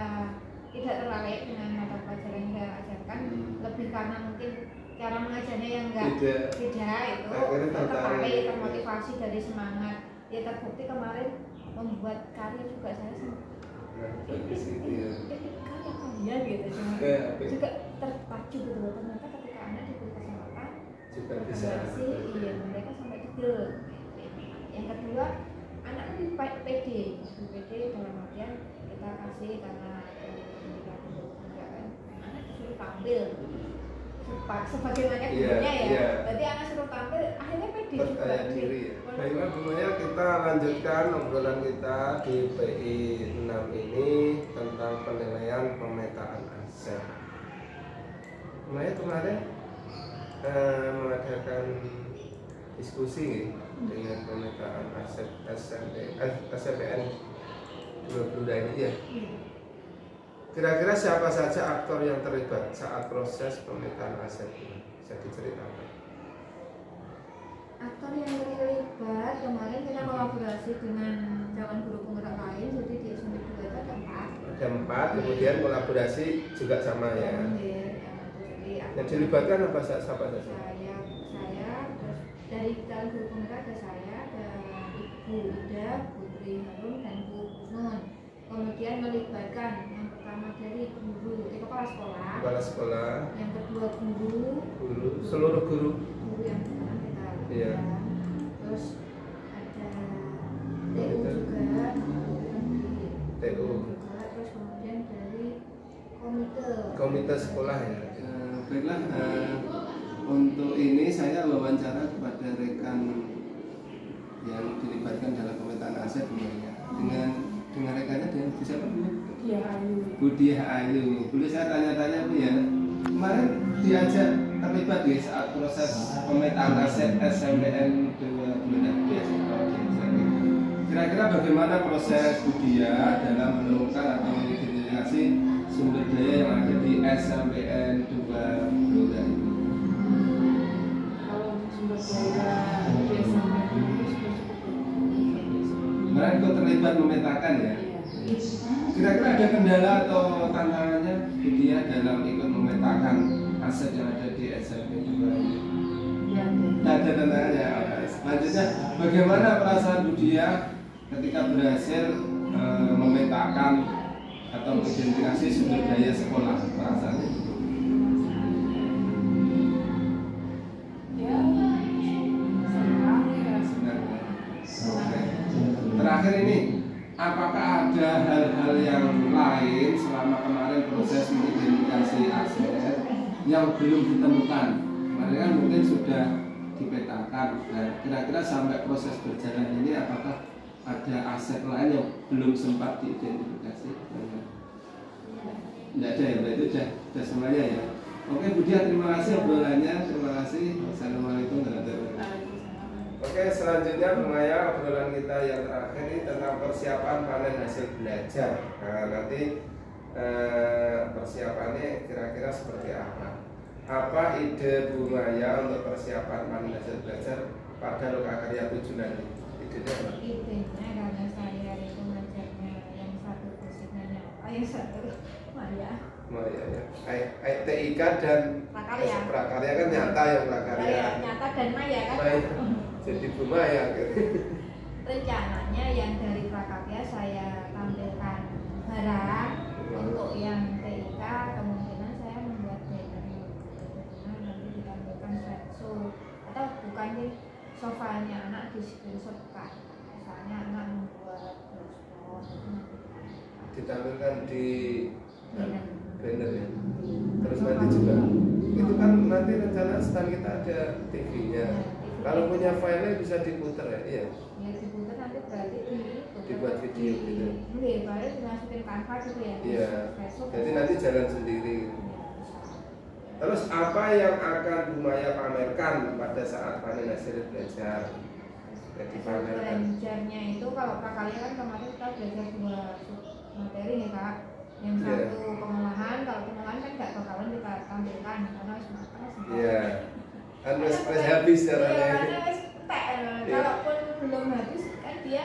tidak tertarik dengan mata pelajaran yang saya ajarkan, lebih karena mungkin cara mengajarnya yang beda itu, tertarik, termotivasi dari semangat. Ya terbukti kemarin membuat karya juga saya karya kalian gitu, juga terpacu gitu loh. Ternyata ketika anak juga bisa. Iya, mereka sampai detail. Yang kedua, anak lebih pede dalam artian kita kasih karena kita juga kan anak disuruh tampil sebagaimana gurunya ya. Berarti anak suruh tampil akhirnya pede juga. Percaya diri. Baiklah Bu Maya, kita lanjutkan obrolan kita di PI 6 ini tentang penilaian pemetaan aset. Bu Maya kemarin mengadakan diskusi dengan pemetaan aset SMPN 20 ini ya. Kira-kira siapa saja aktor yang terlibat saat proses pemetaan aset ini? Bisa diceritakan? Aktor yang terlibat kemarin kita kolaborasi dengan calon guru penggerak lain, jadi di SMP 2 itu ada 4. Ada 4, kemudian kolaborasi juga sama ya. Yang dilibatkan apa siapa saja? Saya terus dari calon guru penggerak ada saya, ada Ibu Ida, Putri Harun dan Bu Kusnun. Kemudian melibatkan yang pertama dari guru, kepala sekolah, yang kedua guru, seluruh guru yang kita iya. Terus ada TU juga, TU juga, terus kemudian dari komite sekolah ya. Baiklah, untuk ini saya wawancara kepada rekan yang dilibatkan dalam pemetaan aset dengan rekannya dengan siapa dulu? Budiah Ayu. Boleh saya tanya-tanya Bu ya? Kemarin diajak terlibat ya saat proses pemetaan aset SMPN 2. Kira-kira bagaimana proses Budiah dalam menemukan atau mengidentifikasi sumber daya yang ada di SMPN 2 Blora ini? Kalau sumber daya di SMPN itu sudah cukup. Kemarin kau terlibat memetakan ya? Kira-kira ada kendala atau tantangannya Budiah dalam ikut memetakan aset yang ada di SMP 2 ini? Tidak ada tantangannya. Selanjutnya, bagaimana perasaan Budiah ketika berhasil memetakan atau mengidentifikasi sumber daya sekolah? Perasaannya? Ya, senang ya. Oke. Terakhir ini, apakah ada hal-hal yang lain selama kemarin proses mengidentifikasi aset yang belum ditemukan? Kemarin kan mungkin sudah dipetakan. Nah, kira-kira sampai proses berjalan ini apakah ada aset lain yang belum sempat diidentifikasi? Tidak ada ya, berarti sudah semuanya ya. Oke Budiah, terima kasih obrolannya, terima kasih. Assalamualaikum warahmatullahi wabarakatuh. Oke, selanjutnya Bu Maya, obrolan kita yang terakhir ini tentang persiapan panen hasil belajar. Nah, nanti persiapannya kira-kira seperti apa? Apa ide Bu Maya untuk persiapan panen hasil belajar pada Lokakarya 7 nanti? Idenya apa? Idenya karena saya itu ngajarnya yang satu fisiknya yang satu Maya. Maya ya. TIK dan Prakarya kan nyata ya Prakarya. Nyata dan Maya kan. Jadi Bu Maya gitu. Rencananya yang dari Prakarya saya tampilkan barang, untuk yang TIK kemungkinan saya membuat banner nanti ditampilkan slideshow atau bukan sih sofanya anak di screenshotkan, misalnya anak membuat brosur ditampilkan di banner ya. Terus Sofa. nanti juga itu kan nanti rencana stand kita ada TV-nya. Kalau punya filenya bisa diputar ya, iya. Ya diputar nanti berarti Dibuat video gitu. Iya, baru dimasukin Canva gitu ya. Iya. Jadi nanti jalan sendiri. Terus apa yang akan Bu Maya pamerkan pada saat panen hasil belajar? Jadi pamerkan. Belajarnya itu kalau Prakarya kan kemarin kita belajar 2 materi nih Kak. Yang Iya. satu pengolahan, kalau pengolahan kan nggak bakalan kita tampilkan karena harus matang semua. Iya. Kan wes habis Iya, caranya. karena wes entek. Iya. Kalaupun belum habis kan dia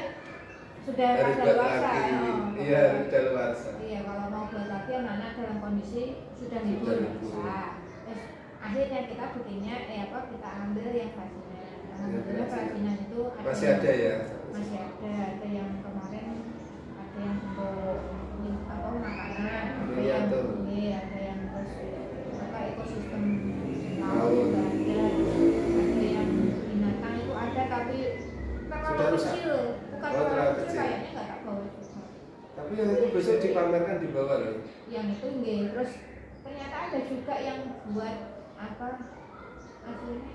sudah Harus buat kadaluarsa. lagi. Iya, kadaluarsa. Iya, kalau mau buat lagi anak-anak dalam kondisi sudah libur Sudah libur. bisa. Terus akhirnya kita bikinnya kita ambil yang kerajinan. Alhamdulillah kerajinan itu Masih ada ya? Masih ada yang kemarin ada yang untuk makanan, ada yang Miniatur. ada yang terus ekosistem Laut. laut ada rusak. kecil, bukan Oh, terlalu kecil, kecil. kayaknya nggak tak bawa juga. Tapi yang itu besok dipamerkan di bawah loh. Yang itu nggih, terus ternyata ada juga yang buat apa aslinya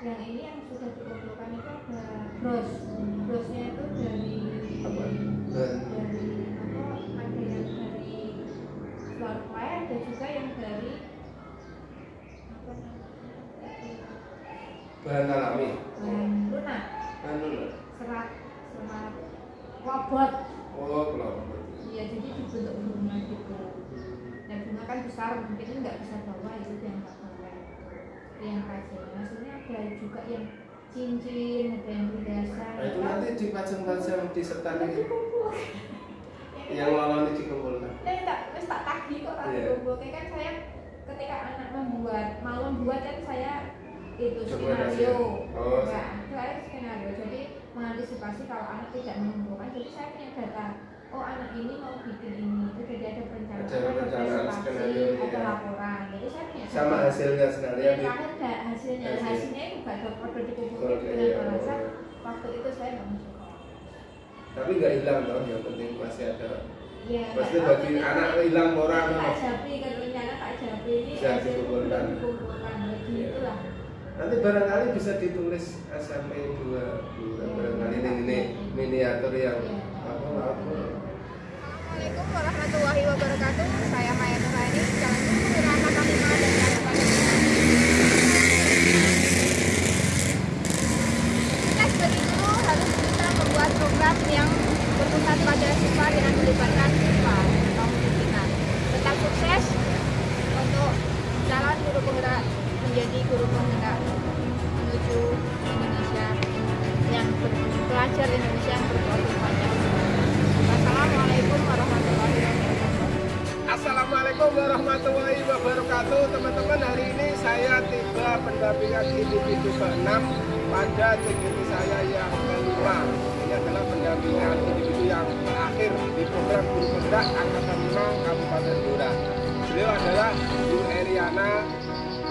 yang ini yang sudah dikumpulkan itu ada brosnya itu dari Apa? dari apa ada yang dari floorplan, ada juga yang dari apa namanya Bahan alami. bahan lunak, Bahan lunak. serat robot. Oh, kelompok. Iya, jadi dibentuk bunga gitu. Dan bunga kan besar, mungkin nggak bisa bawa, itu yang nggak bawa. Yang kajian, maksudnya ada juga yang cincin, ada yang perhiasan. Nah, itu nanti dipajang-pajang di setan ini. Dikumpul. Yang lawan dikumpulkan. Wis tak tagih kok tak Iya. dikumpul. Kan saya ketika anak mau membuat kan saya itu Dokumentasi. skenario. Oh. Enggak, saya skenario. Jadi mengantisipasi kalau anak tidak mengumpulkan. Jadi saya punya data. Oh, anak ini mau bikin ini. Itu jadi ada perencanaan, Ada perencanaan, presentasi, skenario, ada iya. laporan. Jadi saya punya Sama data. hasilnya sekalian Yang di terakhir ada hasilnya. Hasil. Hasilnya itu nggak ada dikumpulkan Oke, dengan iya. alasan waktu itu saya nggak masuk. Tapi nggak hilang toh, yang penting masih ada. Iya. Pasti nggak tahu, bagi nanti- anak hilang orang nanti toh. Tak Jabri kan rencana Tak Jabri ini Bisa hasil dikumpulkan. dikumpulkan. Jadi Iya. itulah. Nanti barangkali bisa ditulis SMP 2 barangkali ini miniatur yang apa. Assalamualaikum warahmatullahi wabarakatuh. Saya Maya Nurani, Jalan Tunggu Wirata Kamima dan Kabupaten Kita sebagai guru harus bisa membuat program yang berpusat pada siswa dengan melibatkan siswa atau murid kita. Tetap sukses untuk jalan guru penggerak menjadi guru penggerak menuju Indonesia yang belajar Indonesia yang berkualitas panjang. Assalamualaikum warahmatullahi wabarakatuh. Assalamualaikum warahmatullahi wabarakatuh. Teman-teman, hari ini saya tiba pendampingan individu ke-6 pada CGT saya yang kelima. Ini adalah pendampingan individu yang terakhir di program Guru Penggerak Angkatan 5 Kabupaten Blora. Beliau adalah Bu Eriana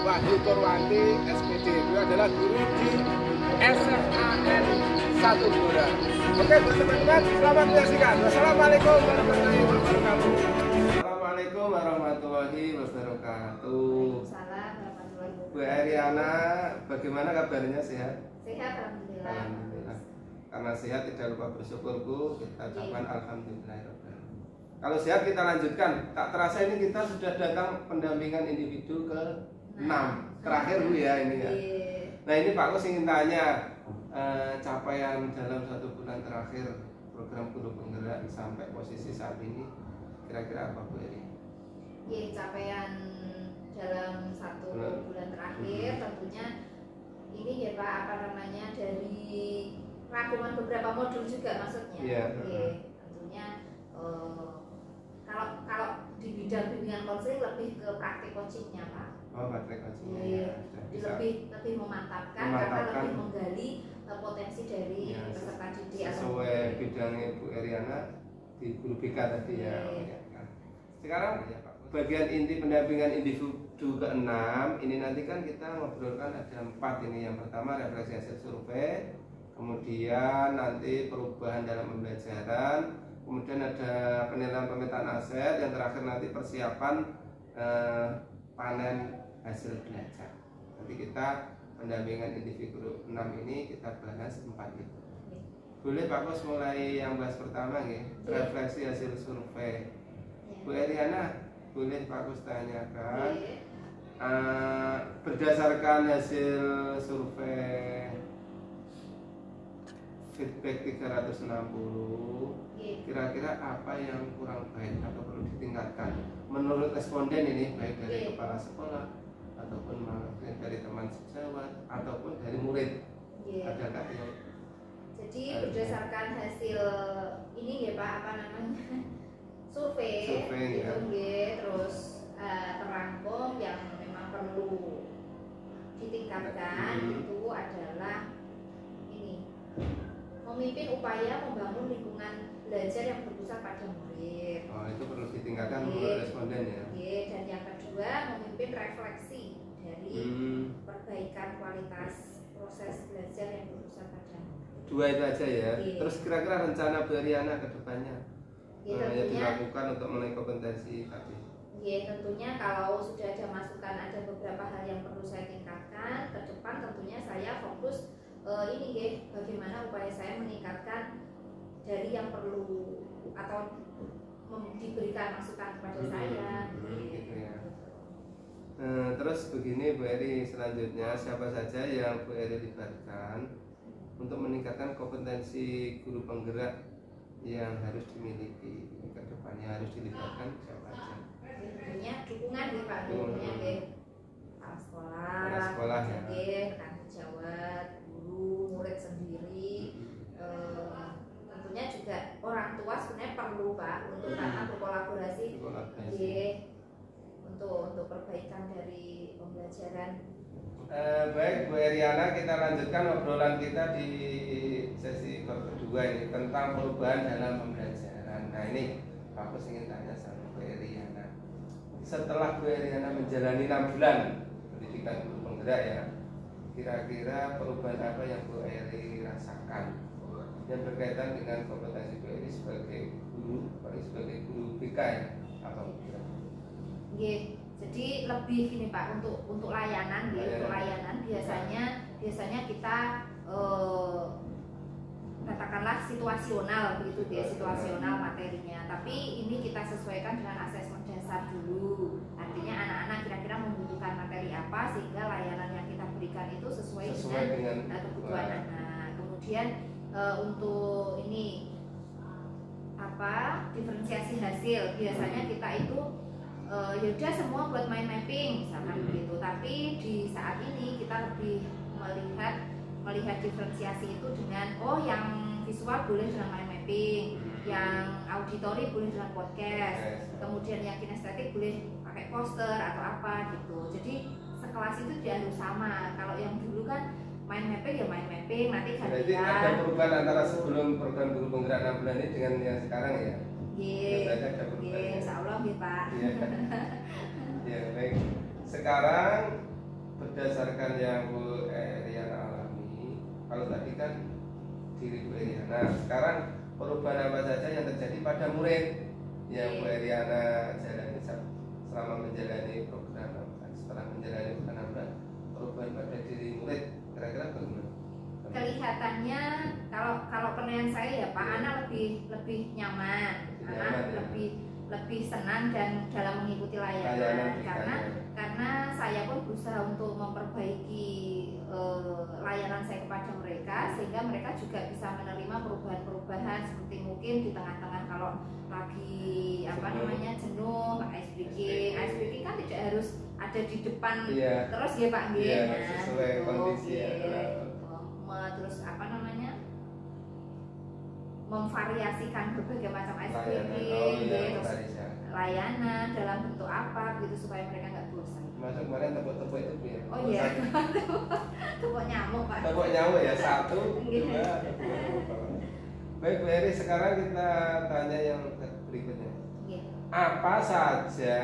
Wahyu Purwanti SPD. Beliau adalah guru di SFAN 1 Blora. Oke, buat teman-teman, selamat menyaksikan. Wassalamualaikum warahmatullahi wabarakatuh. Assalamualaikum warahmatullahi wabarakatuh. Salam warahmatullahi Bu wabarakatuh. Eriana, bagaimana kabarnya, sehat? Sehat alhamdulillah. Alhamdulillah. Karena sehat tidak lupa bersyukur, Bu. Kita ucapkan alhamdulillah. Kalau sehat kita lanjutkan. Tak terasa ini kita sudah datang pendampingan individu ke-6 terakhir, Bu, ya ini ya. Nah, ini Pak Kus ingin tanya capaian dalam 1 bulan terakhir program Guru Penggerak sampai posisi saat ini kira-kira apa, Bu Eri? Iya, capaian dalam 1 bulan terakhir tentunya ini ya Pak, apa namanya, dari rangkuman beberapa modul juga maksudnya. Iya. Oke, tentunya kalau di bidang bimbingan konseling lebih ke praktik coachingnya Pak. Oh, baterai coachingnya Iya. ya, sudah bisa. lebih memantapkan karena lebih menggali potensi dari Ya, peserta didik atau sesuai bidangnya Bu Eriana di guru BK tadi ya. Iya. Oke. Nah, sekarang bagian inti pendampingan individu ke-6 ini nanti kan kita ngobrolkan ada 4 ini. Yang pertama refleksi hasil survei, kemudian nanti perubahan dalam pembelajaran, kemudian ada penilaian pemetaan aset, yang terakhir nanti persiapan panen hasil belajar. Nanti kita pendampingan individu 6 ini kita bahas 4 itu. Boleh Pak Kus mulai yang bahas pertama ya, refleksi hasil survei. Bu Eriana, boleh Pak Kus tanyakan berdasarkan hasil survei feedback 360, kira-kira apa yang kurang baik atau perlu ditingkatkan menurut responden ini, baik dari kepala sekolah ataupun dari teman sejawat ataupun dari murid? Adakah yang jadi berdasarkan hasil ini ya Pak, apa namanya, survei ya. gitu nggih, terus terangkum yang memang perlu ditingkatkan itu adalah ini, memimpin upaya membangun lingkungan belajar yang berpusat pada murid. Oh, itu perlu ditingkatkan menurut responden ya. Dan yang kedua, memimpin refleksi dari perbaikan kualitas proses belajar yang berpusat pada murid. dua itu aja ya. Iya. Terus kira-kira rencana Bu Eriana ke depannya Ya, yang tentunya, dilakukan untuk menaik kompetensi tadi? ya, tentunya kalau sudah ada masukan, ada beberapa hal yang perlu saya tingkatkan ke depan, tentunya saya fokus ini ya, bagaimana upaya saya meningkatkan dari yang perlu atau diberikan masukan kepada saya. Gitu ya. Terus begini Bu Eri, selanjutnya siapa saja yang Bu Eri libatkan untuk meningkatkan kompetensi guru penggerak yang harus dimiliki ke depannya, harus dilibatkan siapa saja? Tentunya dukungan ya Pak, dukungannya ya kepala Kepala sekolah ya. tanggung jawab guru, murid sendiri. Tentunya juga orang tua sebenarnya perlu Pak untuk karena berkolaborasi untuk perbaikan dari pembelajaran. Baik Bu Eriana, kita lanjutkan obrolan kita di sesi kedua ini tentang perubahan dalam pembelajaran. Nah ini aku ingin tanya sama Bu Eriana, setelah Bu Eriana menjalani 6 bulan pendidikan guru penggerak ya, kira-kira perubahan apa yang Bu Eri rasakan yang berkaitan dengan kompetensi Bu Eri sebagai guru, sebagai guru BK ya, apa kira-kira? Jadi lebih gini Pak, untuk layanan, untuk layanan biasanya kita katakanlah situasional begitu ya, situasional materinya. Tapi ini kita sesuaikan dengan asesmen dasar dulu. Artinya anak-anak kira-kira membutuhkan materi apa sehingga layanan yang kita berikan itu sesuai dengan kebutuhan anak. Kemudian untuk ini diferensiasi hasil, biasanya kita itu yaudah semua buat mind mapping misalkan begitu, tapi di saat ini kita lebih melihat diferensiasi itu dengan yang visual boleh dengan mind mapping, yang auditory boleh dengan podcast, kemudian yang kinestetik boleh pakai poster atau apa gitu. Jadi sekelas itu dia harus sama. Kalau yang dulu kan mind mapping ya mind mapping, nanti gantian. Jadi ada perubahan antara sebelum program guru penggerak 6 bulan ini dengan yang sekarang ya? Insya Allah ya Pak. Ya baik. Sekarang berdasarkan yang Bu Eriana alami, kalau tadi kan diri Bu Eriana, sekarang perubahan apa saja yang terjadi pada murid yang Bu Eriana jalani selama menjalani program, setelah menjalani program 6 bulan, perubahan pada diri murid kira-kira bagaimana? Kelihatannya kalau penilaian saya ya Pak, anak lebih nyaman, lebih senang dan dalam mengikuti layanan karena saya pun berusaha untuk memperbaiki layanan saya kepada mereka sehingga mereka juga bisa menerima perubahan-perubahan seperti mungkin di tengah-tengah kalau lagi jenuh, ice breaking kan tidak harus ada di depan terus ya Pak sesuai kondisi terus memvariasikan berbagai macam ice breaking, terus layanan dalam bentuk apa gitu supaya mereka nggak bosan. Masuk kemarin tepuk-tepuk itu Bu ya? Oh iya, tepuk nyamuk Pak. Tepuk nyamuk ya, 1, 2, 3. Baik Bu Eri, sekarang kita tanya yang berikutnya. Apa saja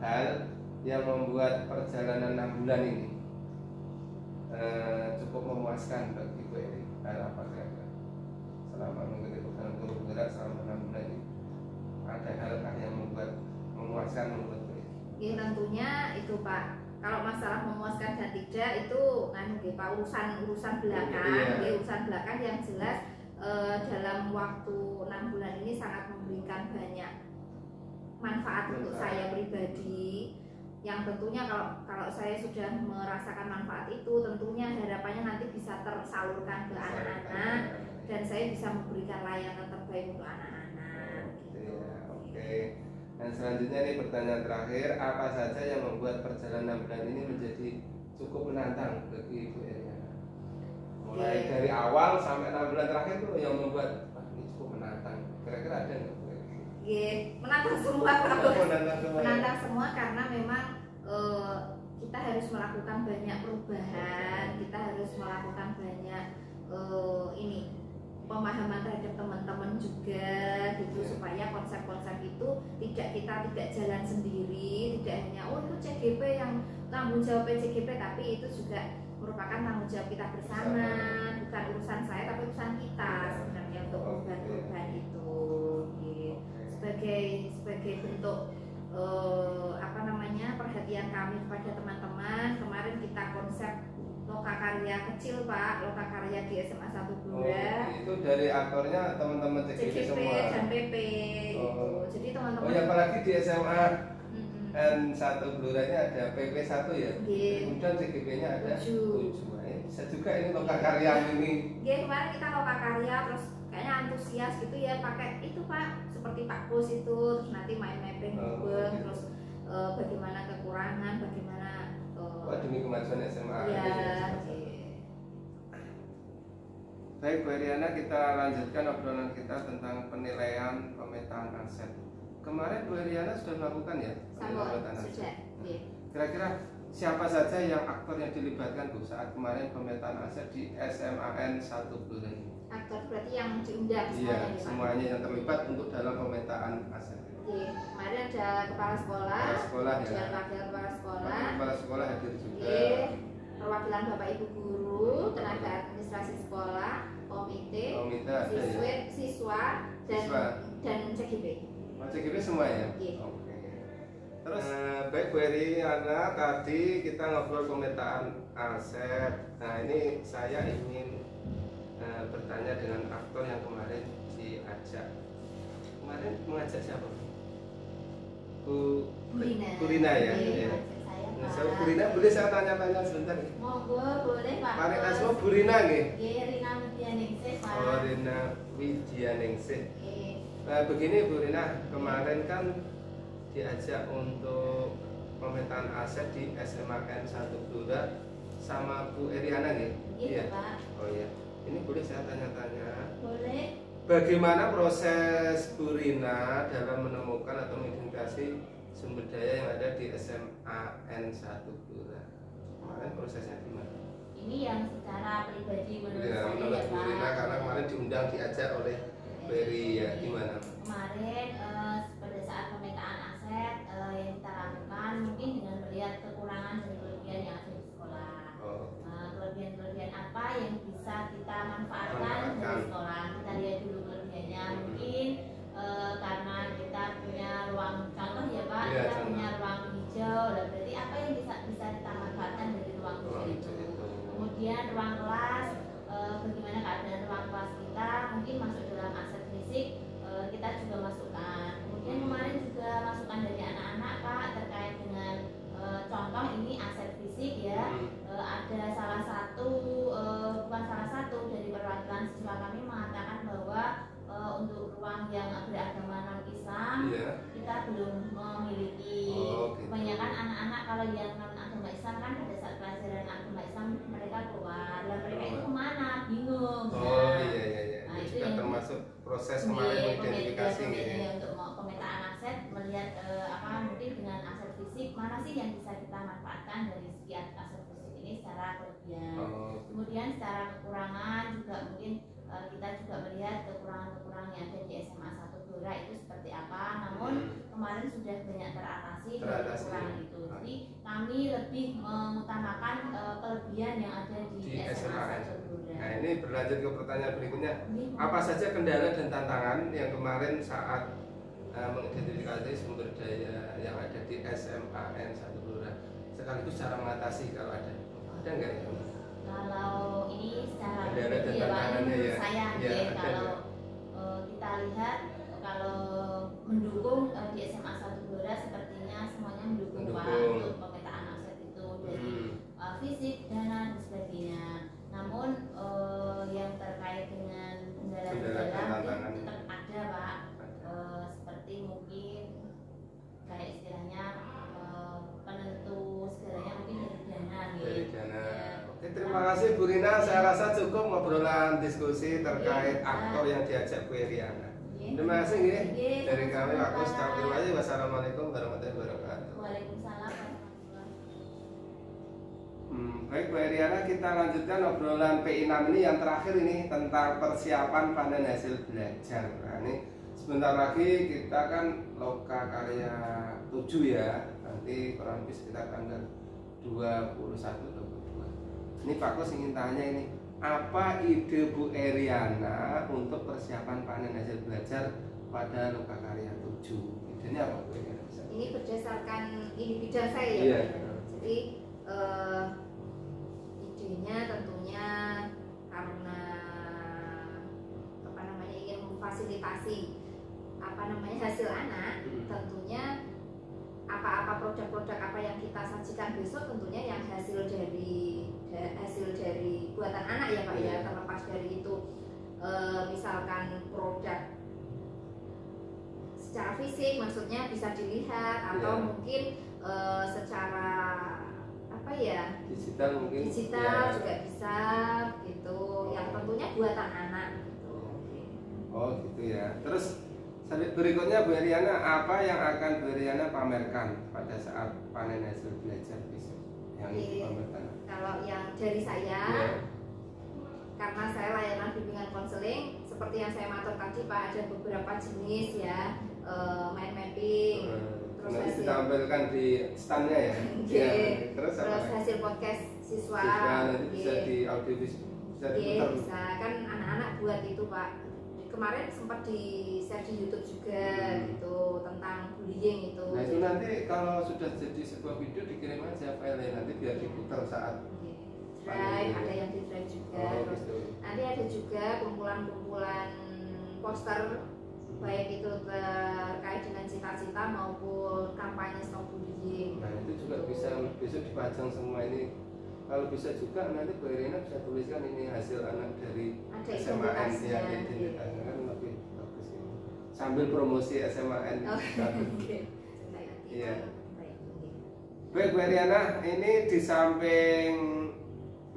hal yang membuat perjalanan 6 bulan ini cukup memuaskan bagi Bu Eri? Hal apa kira-kira selama mengikuti program guru penggerak selama 6 bulan ini? Ada hal yang membuat memuaskan menurut Bu Eri? Ya tentunya itu Pak. Kalau masalah memuaskan dan tidak itu Pak, urusan belakang, urusan belakang yang jelas dalam waktu 6 bulan ini sangat memberikan banyak manfaat untuk saya pribadi. Yang tentunya kalau saya sudah merasakan manfaat itu, tentunya harapannya nanti bisa tersalurkan ke anak-anak dan saya bisa memberikan layanan terbaik untuk anak-anak. Oke. Dan selanjutnya nih pertanyaan terakhir, apa saja yang membuat perjalanan 6 bulan ini menjadi cukup menantang bagi Ibu Eriana? Mulai dari awal sampai 6 bulan terakhir tuh yang membuat ini cukup menantang. Kira-kira ada nggak? Menantang semua menantang semua karena memang kita harus melakukan banyak perubahan, kita harus melakukan banyak pemahaman terhadap teman-teman juga gitu supaya konsep-konsep itu tidak jalan sendiri, tidak hanya itu CGP yang tanggung jawab CGP, tapi itu juga merupakan tanggung jawab kita bersama, bukan urusan saya tapi urusan kita sebenarnya untuk korban itu. Sebagai bentuk perhatian kami kepada teman-teman, kemarin kita konsep lokakarya kecil Pak, lokakarya di SMA 1 Blora. Itu dari aktornya teman-teman CGP semua dan PP gitu. Jadi teman-teman. yang apalagi di SMA N1 Blora-nya ada PP1 ya. Kemudian CGP-nya ada 7. Bisa juga ini lokakarya ini. Kemarin kita lokakarya terus kayaknya antusias gitu ya, pakai itu Pak, seperti Pak Kus itu, terus nanti main mapping juga, terus bagaimana kekurangan, bagaimana demi kemajuan SMA. Ya. Baik Bu Eriana, kita lanjutkan obrolan kita tentang penilaian pemetaan aset. Kemarin Bu Eriana sudah melakukan ya pemetaan aset. Kira-kira siapa saja yang aktor yang dilibatkan Bu saat kemarin pemetaan aset di SMAN 1 Blora ini? Aktor berarti yang diundang semuanya? Iya, semuanya yang terlibat untuk dalam pemetaan aset. Kemarin ada kepala sekolah, ya. wakil kepala sekolah, kepala sekolah hadir juga. Perwakilan Bapak Ibu guru, tenaga administrasi sekolah, komite siswa dan CGP. CGP semua ya? Oke. Terus baik Bu Eriana, tadi kita ngobrol pemetaan aset. Nah ini saya ingin bertanya dengan aktor yang kemarin diajak. Kemarin mengajak siapa? Bu Rina ya. Bu Rina, boleh saya tanya-tanya sebentar? Monggo, boleh Pak. Mari asma Bu Rina nggih. Rina Widianingsih Pak. Oh, Rina Widianingsih. Nah, begini Bu Rina, kemarin kan diajak untuk pemetaan aset di SMAN 1 Blora sama Bu Eriana nggih? Iya Pak. Oh iya. Ini boleh saya tanya-tanya? Boleh. Bagaimana proses Bu Rina dalam menemukan atau mengidentifikasi sumber daya yang ada di SMAN 1 Blora? Kemarin prosesnya gimana? Ini yang secara pribadi menurut ya, saya menurut ya Bu Pak. Rina, karena kemarin diundang diajak oleh Beri ya, gimana? Kemarin pada saat pemetaan aset yang kita lakukan mungkin dengan melihat kekurangan dan kelebihan yang ada di sekolah. Kelebihan-kelebihan apa yang bisa kita manfaatkan dari sekolah? Kita lihat dulu kelebihannya. Mungkin karena kita punya ruang contoh ya Pak, kita punya ruang hijau. Berarti apa yang bisa kita manfaatkan dari ruang hijau itu? Kemudian ruang kelas, bagaimana keadaan ruang kelas kita? Mungkin masuk dalam aset fisik, kita juga masukkan. Kemudian kemarin juga masukan dari anak-anak Pak terkait dengan contoh ini aset fisik ya. Ada salah satu bukan salah satu dari perwakilan siswa kami mengatakan bahwa untuk ruang yang beragama non Islam kita belum memiliki. Kebanyakan anak-anak kalau yang non agama Islam kan pada saat pelajaran agama Islam mereka keluar, dan mereka itu kemana bingung. Iya. Nah, itu juga termasuk proses kemarin identifikasi untuk pemetaan aset, melihat mungkin dengan aset fisik mana sih yang bisa kita manfaatkan dari segi aset fisik ini secara kelebihan. Kemudian secara kekurangan juga mungkin kita juga melihat kekurangan-kekurangan yang ada di SMA 1 Blora itu seperti apa. Namun kemarin sudah banyak teratasi dari kekurangan itu. Jadi kami lebih mengutamakan kelebihan yang ada di SMA 1 Blora. Nah ini berlanjut ke pertanyaan berikutnya. Apa saja kendala dan tantangan yang kemarin saat mengidentifikasi sumber daya yang ada di SMAN 1 Blora, sekaligus cara mengatasi kalau ada nggak ya? Kalau ini secara pribadi ya Pak, menurut saya kalau kita lihat kalau mendukung di SMA 1 Blora sepertinya semuanya mendukung Pak untuk pemetaan aset itu dari fisik, dana dan sebagainya. Namun yang terkait dengan kendala-kendala itu tetap ada Pak. Seperti mungkin kayak istilahnya penentu segalanya mungkin dari dana. Oke, terima kasih Bu Rina. Saya rasa cukup ngobrolan diskusi terkait aktor yang diajak Bu Eriana. Terima kasih dari kami Pak Kus. Wassalamualaikum warahmatullahi wabarakatuh. Waalaikumsalam. Baik Bu Eriana, kita lanjutkan obrolan PI6 ini yang terakhir ini tentang persiapan panen hasil belajar. Nah, ini sebentar lagi kita kan lokakarya 7 ya, nanti kurang lebih sekitar tanggal 21 22. Ini Pak Kus ingin tanya ini, apa ide Bu Eriana untuk persiapan panen hasil belajar pada Lokakarya 7? Idenya apa Bu Eriana? Ini berdasarkan ini bidang saya ya, Iya. Pak. Jadi idenya tentunya karena apa namanya ingin memfasilitasi apa namanya hasil anak, tentunya apa-apa produk-produk apa yang kita sajikan besok tentunya yang hasil dari buatan anak ya Pak ya, terlepas dari itu misalkan produk secara fisik maksudnya bisa dilihat atau mungkin secara apa ya Digital mungkin. digital juga bisa gitu, yang tentunya buatan anak gitu. Oh gitu ya. Terus berikutnya Bu Eriana, apa yang akan Bu Eriana pamerkan pada saat panen hasil belajar besok? Yang dipamerkan. Kalau yang dari saya, karena saya layanan bimbingan konseling, seperti yang saya matur tadi Pak, ada beberapa jenis ya, mind mapping, terus nanti ditampilkan di standnya ya. Terus hasil podcast siswa nanti bisa di audio bisa diputar. Bisa kan anak-anak buat itu Pak. Kemarin sempat di share di YouTube juga gitu tentang bullying itu. Nah itu nanti kalau sudah jadi sebuah video dikirim aja filenya, nanti biar diputar saat drive, ada yang di drive juga. Terus gitu. nanti ada juga kumpulan-kumpulan poster baik itu terkait dengan cita-cita maupun kampanye stop bullying. Nah itu juga bisa besok dipajang semua ini. Kalau bisa juga nanti Bu Eriana bisa tuliskan ini hasil anak dari SMAN ya, identitasnya kan lebih bagus ini. Sambil promosi SMAN. Iya. Baik Bu Eriana, ini di samping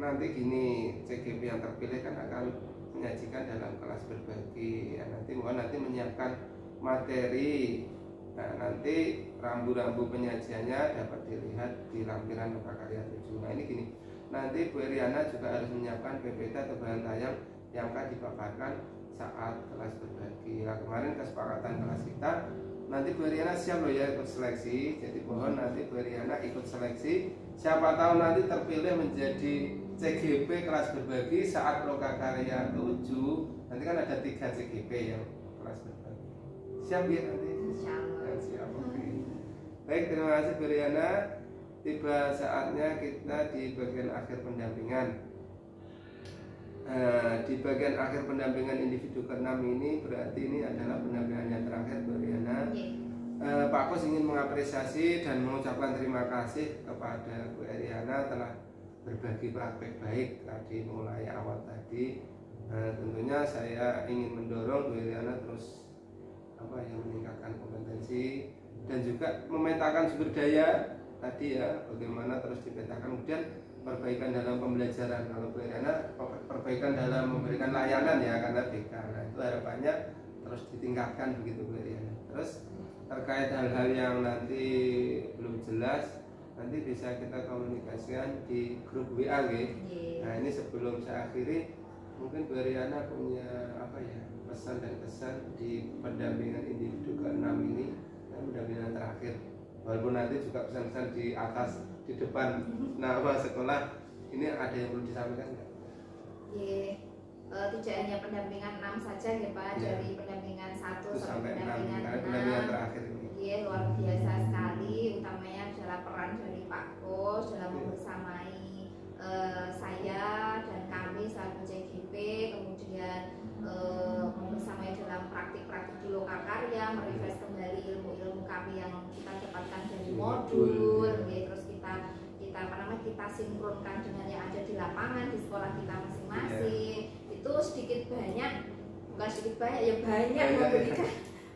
nanti gini CGP yang terpilih kan akan menyajikan dalam kelas berbagi ya, nanti menyiapkan materi. Nah nanti rambu-rambu penyajiannya dapat dilihat di lampiran Lokakarya 7. Nah ini gini, nanti Bu Eriana juga harus menyiapkan PPT atau bahan tayang yang akan dipaparkan saat kelas berbagi. Nah kemarin kesepakatan kelas kita, nanti Bu Eriana siap loh ya ikut seleksi. Jadi mohon nanti Bu Eriana ikut seleksi. Siapa tahu nanti terpilih menjadi CGP kelas berbagi saat Lokakarya 7. Nanti kan ada 3 CGP yang kelas berbagi. Siap ya nanti? Siap, oke. Baik, terima kasih Bu Eriana. Tiba saatnya kita di bagian akhir pendampingan. Di bagian akhir pendampingan individu ke-6 ini berarti ini adalah pendampingan yang terakhir Bu Eriana. Pak Kus ingin mengapresiasi dan mengucapkan terima kasih kepada Bu Eriana telah berbagi praktek baik tadi mulai awal tadi. Tentunya saya ingin mendorong Bu Eriana terus meningkatkan kompetensi dan juga memetakan sumber daya tadi ya, bagaimana terus dipetakan, kemudian perbaikan dalam pembelajaran. Kalau Bu Eriana perbaikan dalam memberikan layanan ya karena BK. Nah itu harapannya terus ditingkatkan begitu Bu Eriana. Terus terkait hal-hal yang nanti belum jelas nanti bisa kita komunikasikan di grup WA Nah ini sebelum saya akhiri, mungkin Bu Eriana punya pesan dan kesan di pendampingan individu ke-6 ini dan pendampingan terakhir. Walaupun nanti juga pesan-pesan di atas, di depan nama sekolah ini ada yang perlu disampaikan nggak? Tidak hanya pendampingan 6 saja ya Pak, dari pendampingan 1 sampai pendampingan 6 terakhir ini. Luar biasa sekali, utamanya adalah peran dari Pak Kus dalam membersamai saya dan kami selaku CGP, kemudian membersamai dalam praktik-praktik di Lokakarya, merefresh kembali ilmu-ilmu kami yang kita dapatkan dari modul, terus kita sinkronkan dengan yang ada di lapangan di sekolah kita masing-masing. Itu sedikit banyak, bukan sedikit banyak ya,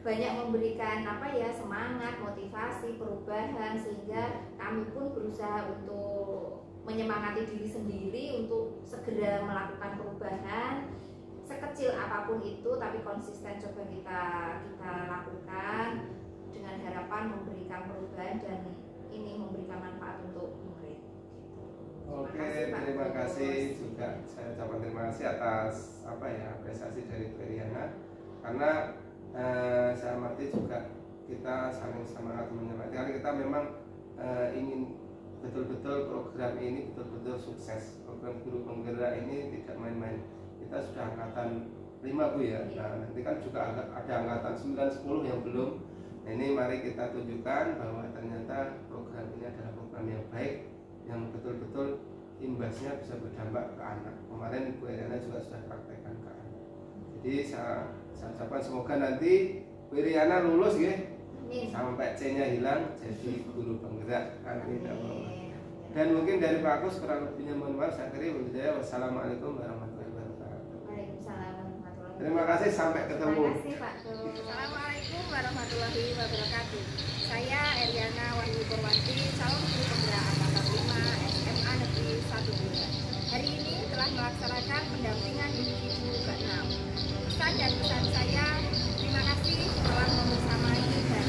banyak memberikan semangat, motivasi, perubahan, sehingga kami pun berusaha untuk menyemangati diri sendiri untuk segera melakukan perubahan sekecil apapun itu, tapi konsisten coba kita lakukan dengan harapan memberikan perubahan dan ini memberikan manfaat untuk murid. Oke, terima kasih juga saya ucapkan terima kasih atas apresiasi dari Bu Eriana, karena saya amati juga kita saling semangat menyemangati. Karena kita memang ingin betul-betul program ini betul-betul sukses. Program guru penggerak ini tidak main-main. Kita sudah angkatan 5 Bu ya. Nah, nanti kan juga ada angkatan 9, 10 yang belum. Nah, ini mari kita tunjukkan bahwa ternyata program ini adalah program yang baik, yang betul-betul imbasnya bisa berdampak ke anak. Kemarin Bu Iriana juga sudah praktekkan ke anak. Jadi saya ucapkan semoga nanti Bu Iriana lulus ya. Sampai C-nya hilang jadi guru penggerak. Amin. Dan mungkin dari Pak Agus kurang lebihnya mohon maaf. Saya kira wassalamualaikum warahmatullahi wabarakatuh. Waalaikumsalam warahmatullahi wabarakatuh. Terima kasih, sampai ketemu. Terima kasih Pak. Assalamualaikum warahmatullahi wabarakatuh. Saya Eriana Wahyu Purwanti, calon guru penggerak angkatan 5 SMA Negeri 1 Bulungan. Hari ini telah melaksanakan pendampingan individu ke-6. Pesan dan pesan saya, terima kasih telah membersamai dan